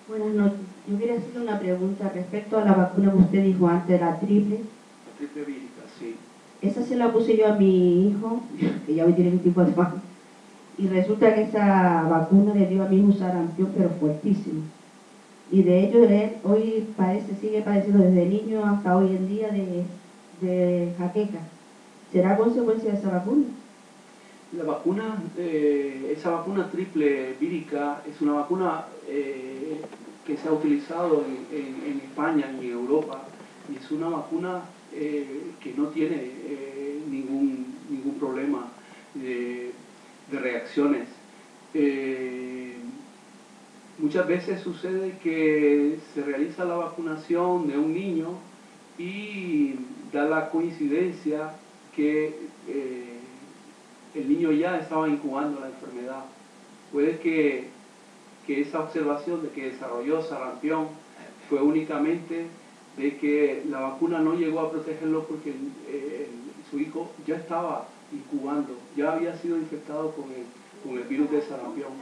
Buenas noches. Yo quería hacerle una pregunta respecto a la vacuna que usted dijo antes, la triple. La triple vírica, sí. Esa se la puse yo a mi hijo, que ya hoy tiene 24 años, y resulta que esa vacuna le dio a mi hijo sarampión, pero fuertísimo. Y de hecho él hoy sigue padeciendo desde niño hasta hoy en día de jaqueca. ¿Será consecuencia de esa vacuna? La vacuna, esa vacuna triple vírica es una vacuna que se ha utilizado en España y en Europa, y es una vacuna que no tiene ningún problema de reacciones. Muchas veces sucede que se realiza la vacunación de un niño y da la coincidencia que el niño ya estaba incubando la enfermedad. Puede que esa observación de que desarrolló sarampión fue únicamente de que la vacuna no llegó a protegerlo porque su hijo ya estaba incubando, ya había sido infectado con el virus de sarampión.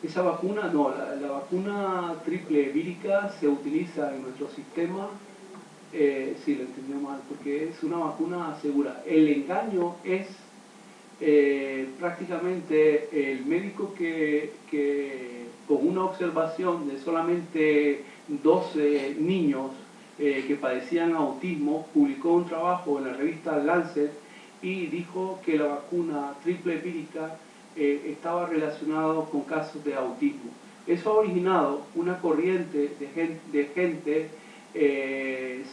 Esa vacuna no, la vacuna triple vírica se utiliza en nuestro sistema, sí, lo entendió mal, porque es una vacuna segura. El engaño es prácticamente el médico que con una observación de solamente 12 niños que padecían autismo, publicó un trabajo en la revista Lancet y dijo que la vacuna triple vírica estaba relacionado con casos de autismo. Eso ha originado una corriente de gente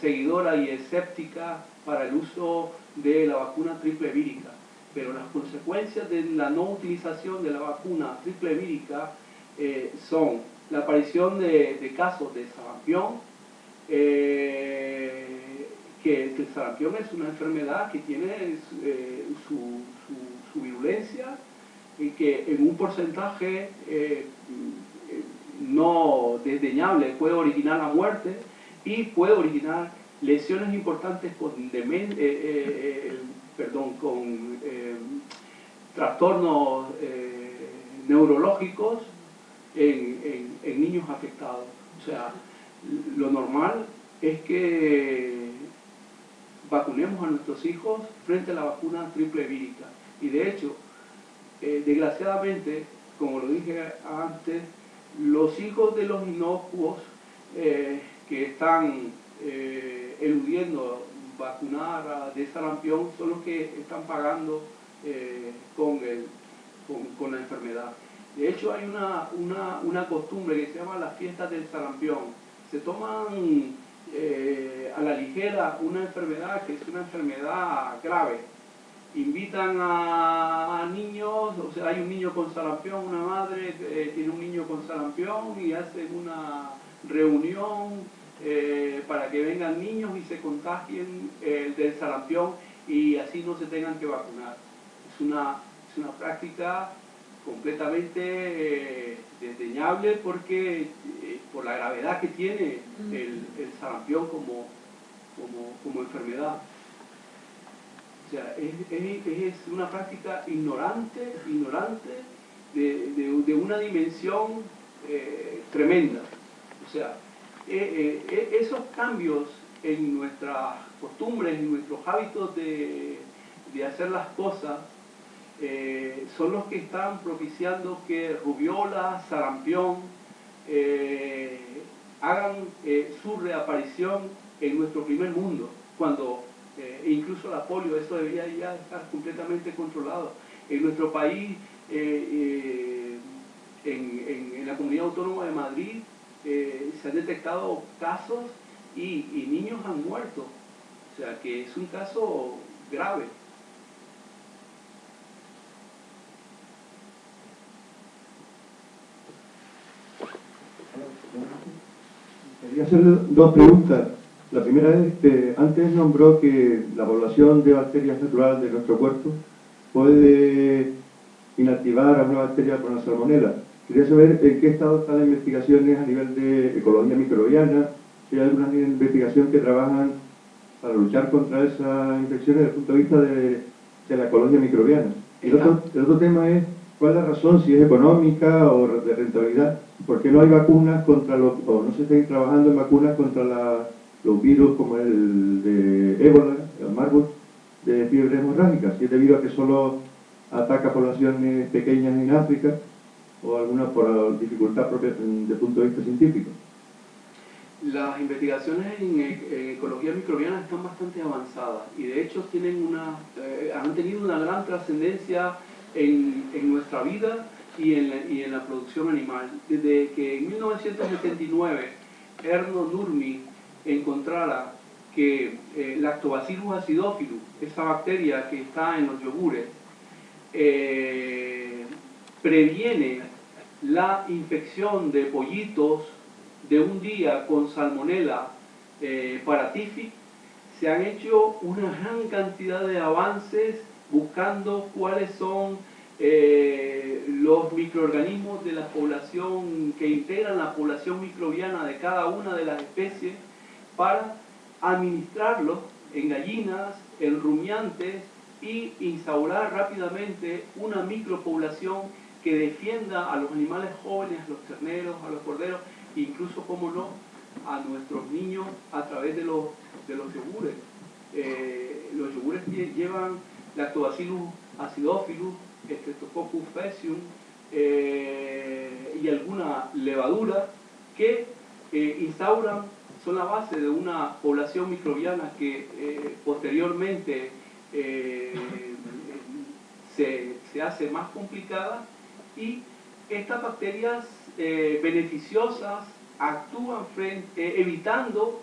seguidora y escéptica para el uso de la vacuna triple vírica. Pero las consecuencias de la no utilización de la vacuna triple vírica son la aparición de casos de sarampión, que el sarampión es una enfermedad que tiene su virulencia y que en un porcentaje no desdeñable puede originar la muerte y puede originar lesiones importantes con trastornos neurológicos en niños afectados. O sea, lo normal es que vacunemos a nuestros hijos frente a la vacuna triple vírica. Y de hecho, desgraciadamente, como lo dije antes, los hijos de los inocuos que están eludiendo vacunar de sarampión son los que están pagando con la enfermedad. De hecho, hay una costumbre que se llama las fiestas del sarampión. Se toman a la ligera una enfermedad que es una enfermedad grave. Invitan a niños, o sea, hay un niño con sarampión, una madre tiene un niño con sarampión y hacen una reunión para que vengan niños y se contagien del sarampión y así no se tengan que vacunar. Es una práctica completamente desdeñable porque por la gravedad que tiene el sarampión como enfermedad. O sea, es una práctica ignorante de una dimensión tremenda. O sea, esos cambios en nuestras costumbres, en nuestros hábitos de hacer las cosas, son los que están propiciando que rubiola, sarampión, hagan su reaparición en nuestro primer mundo, cuando incluso la polio, eso debería ya estar completamente controlado. En nuestro país, en la Comunidad Autónoma de Madrid, se han detectado casos y niños han muerto. O sea que es un caso grave. hacer dos preguntas. La primera es, antes nombró que la población de bacterias natural de nuestro cuerpo puede inactivar a una bacteria con la salmonela. Quería saber en qué estado están las investigaciones a nivel de ecología microbiana, si hay alguna investigación que trabajan para luchar contra esas infecciones desde el punto de vista de la ecología microbiana. Y el otro tema es, ¿cuál es la razón, si es económica o de rentabilidad? ¿Por qué no hay vacunas contra o no se está trabajando en vacunas contra los virus como el de ébola, el Marburg, de fiebre hemorrágica? Si es debido a que solo ataca poblaciones pequeñas en África o alguna por dificultad propia desde el punto de vista científico. Las investigaciones en ecología microbiana están bastante avanzadas y de hecho han tenido una gran trascendencia en nuestra vida y en la producción animal. Desde que en 1979 Erno Nurmi encontrara que Lactobacillus acidophilus, esa bacteria que está en los yogures, previene la infección de pollitos de un día con Salmonella paratifi, se han hecho una gran cantidad de avances buscando cuáles son los microorganismos de la población que integran la población microbiana de cada una de las especies para administrarlos en gallinas, en rumiantes y instaurar rápidamente una micropoblación que defienda a los animales jóvenes, a los terneros, a los corderos, incluso, como no, a nuestros niños a través de los yogures. Los yogures llevan Lactobacillus acidophilus, Streptococcus faecium y alguna levadura que son la base de una población microbiana que posteriormente se hace más complicada, y estas bacterias beneficiosas actúan evitando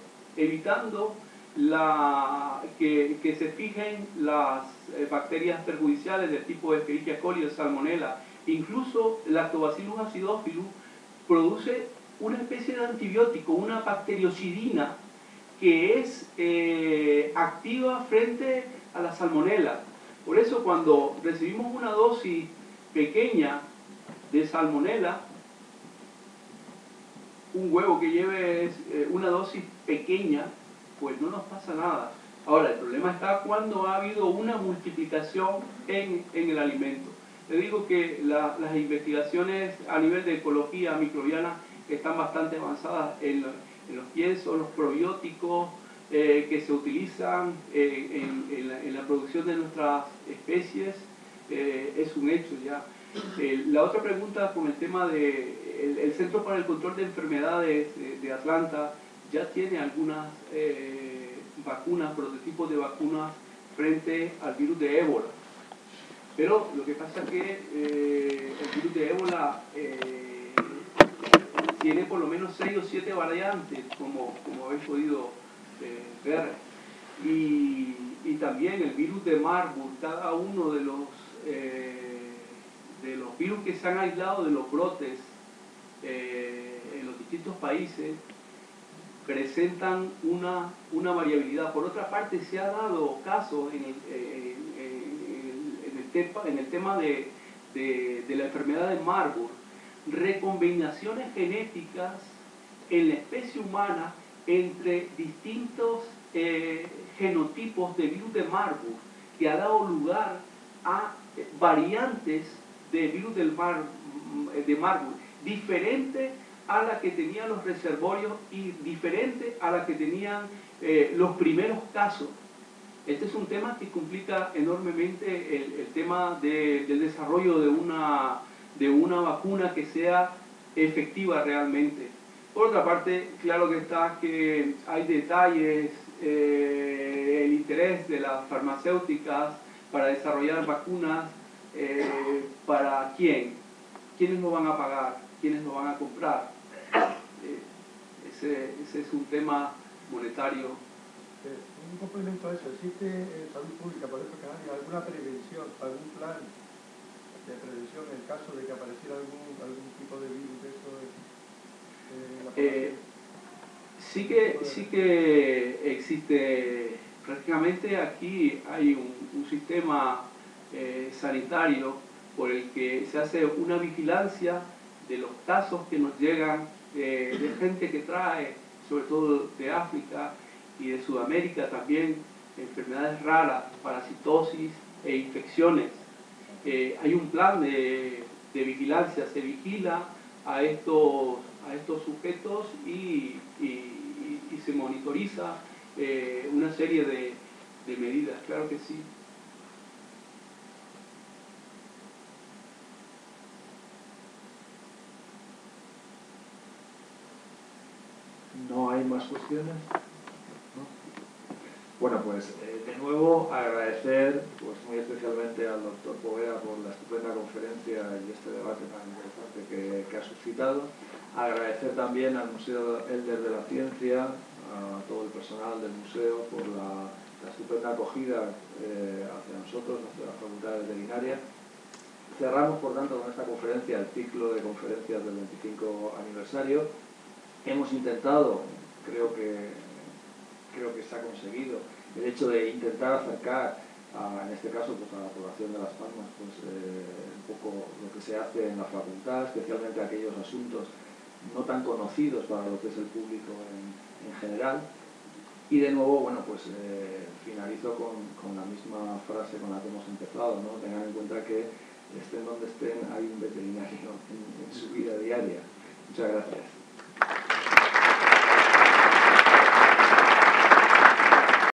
que se fijen las bacterias perjudiciales del tipo de Escherichia coli o Salmonella. Incluso Lactobacillus acidophilus produce una especie de antibiótico, una bacteriocidina, que es activa frente a la Salmonella. Por eso, cuando recibimos una dosis pequeña de Salmonella, un huevo que lleve una dosis pequeña, pues no nos pasa nada. Ahora, el problema está cuando ha habido una multiplicación en el alimento. Le digo que las investigaciones a nivel de ecología microbiana están bastante avanzadas en los piensos, los probióticos que se utilizan en la producción de nuestras especies, es un hecho ya. La otra pregunta con el tema el Centro para el Control de Enfermedades de Atlanta ya tiene algunas vacunas, prototipos de vacunas frente al virus de ébola. Pero lo que pasa es que el virus de ébola tiene por lo menos 6 o 7 variantes, como habéis podido ver. Y también el virus de Marburg, cada uno de los virus que se han aislado de los brotes en los distintos países presentan una variabilidad. Por otra parte, se ha dado casos en el tema de la enfermedad de Marburg, recombinaciones genéticas en la especie humana entre distintos genotipos de virus de Marburg, que ha dado lugar a variantes de virus de Marburg, diferente a la que tenían los reservorios y diferente a la que tenían los primeros casos. Este es un tema que complica enormemente el tema del desarrollo de una vacuna que sea efectiva realmente. Por otra parte, claro que está que hay detalles, el interés de las farmacéuticas para desarrollar vacunas. ¿Para quién? ¿Quiénes lo van a pagar? ¿Quiénes lo van a comprar? Ese es un tema monetario. Un complemento a eso, ¿existe salud pública por ejemplo que alguna prevención, algún plan de prevención en caso de que apareciera algún tipo de virus de eso en la población? Sí que existe, prácticamente aquí hay un sistema sanitario por el que se hace una vigilancia de los casos que nos llegan de gente que trae, sobre todo de África y de Sudamérica también, enfermedades raras, parasitosis e infecciones. Hay un plan de vigilancia, se vigila a estos sujetos y se monitoriza una serie de medidas, claro que sí. ¿No hay más cuestiones? ¿No? Bueno, pues de nuevo agradecer pues, muy especialmente al doctor Poveda por la estupenda conferencia y este debate tan interesante que ha suscitado. Agradecer también al Museo Elder de la Ciencia, a todo el personal del museo por la estupenda acogida hacia nosotros, hacia la Facultad de Veterinaria. Cerramos, por tanto, con esta conferencia el ciclo de conferencias del 25 aniversario. Hemos intentado, creo que se ha conseguido, el hecho de intentar acercar, en este caso, pues, a la población de Las Palmas, pues, un poco lo que se hace en la facultad, especialmente aquellos asuntos no tan conocidos para lo que es el público en general. Y de nuevo, bueno, pues finalizo con la misma frase con la que hemos empezado, ¿no? Tengan en cuenta que estén donde estén, hay un veterinario en su vida diaria. Muchas gracias.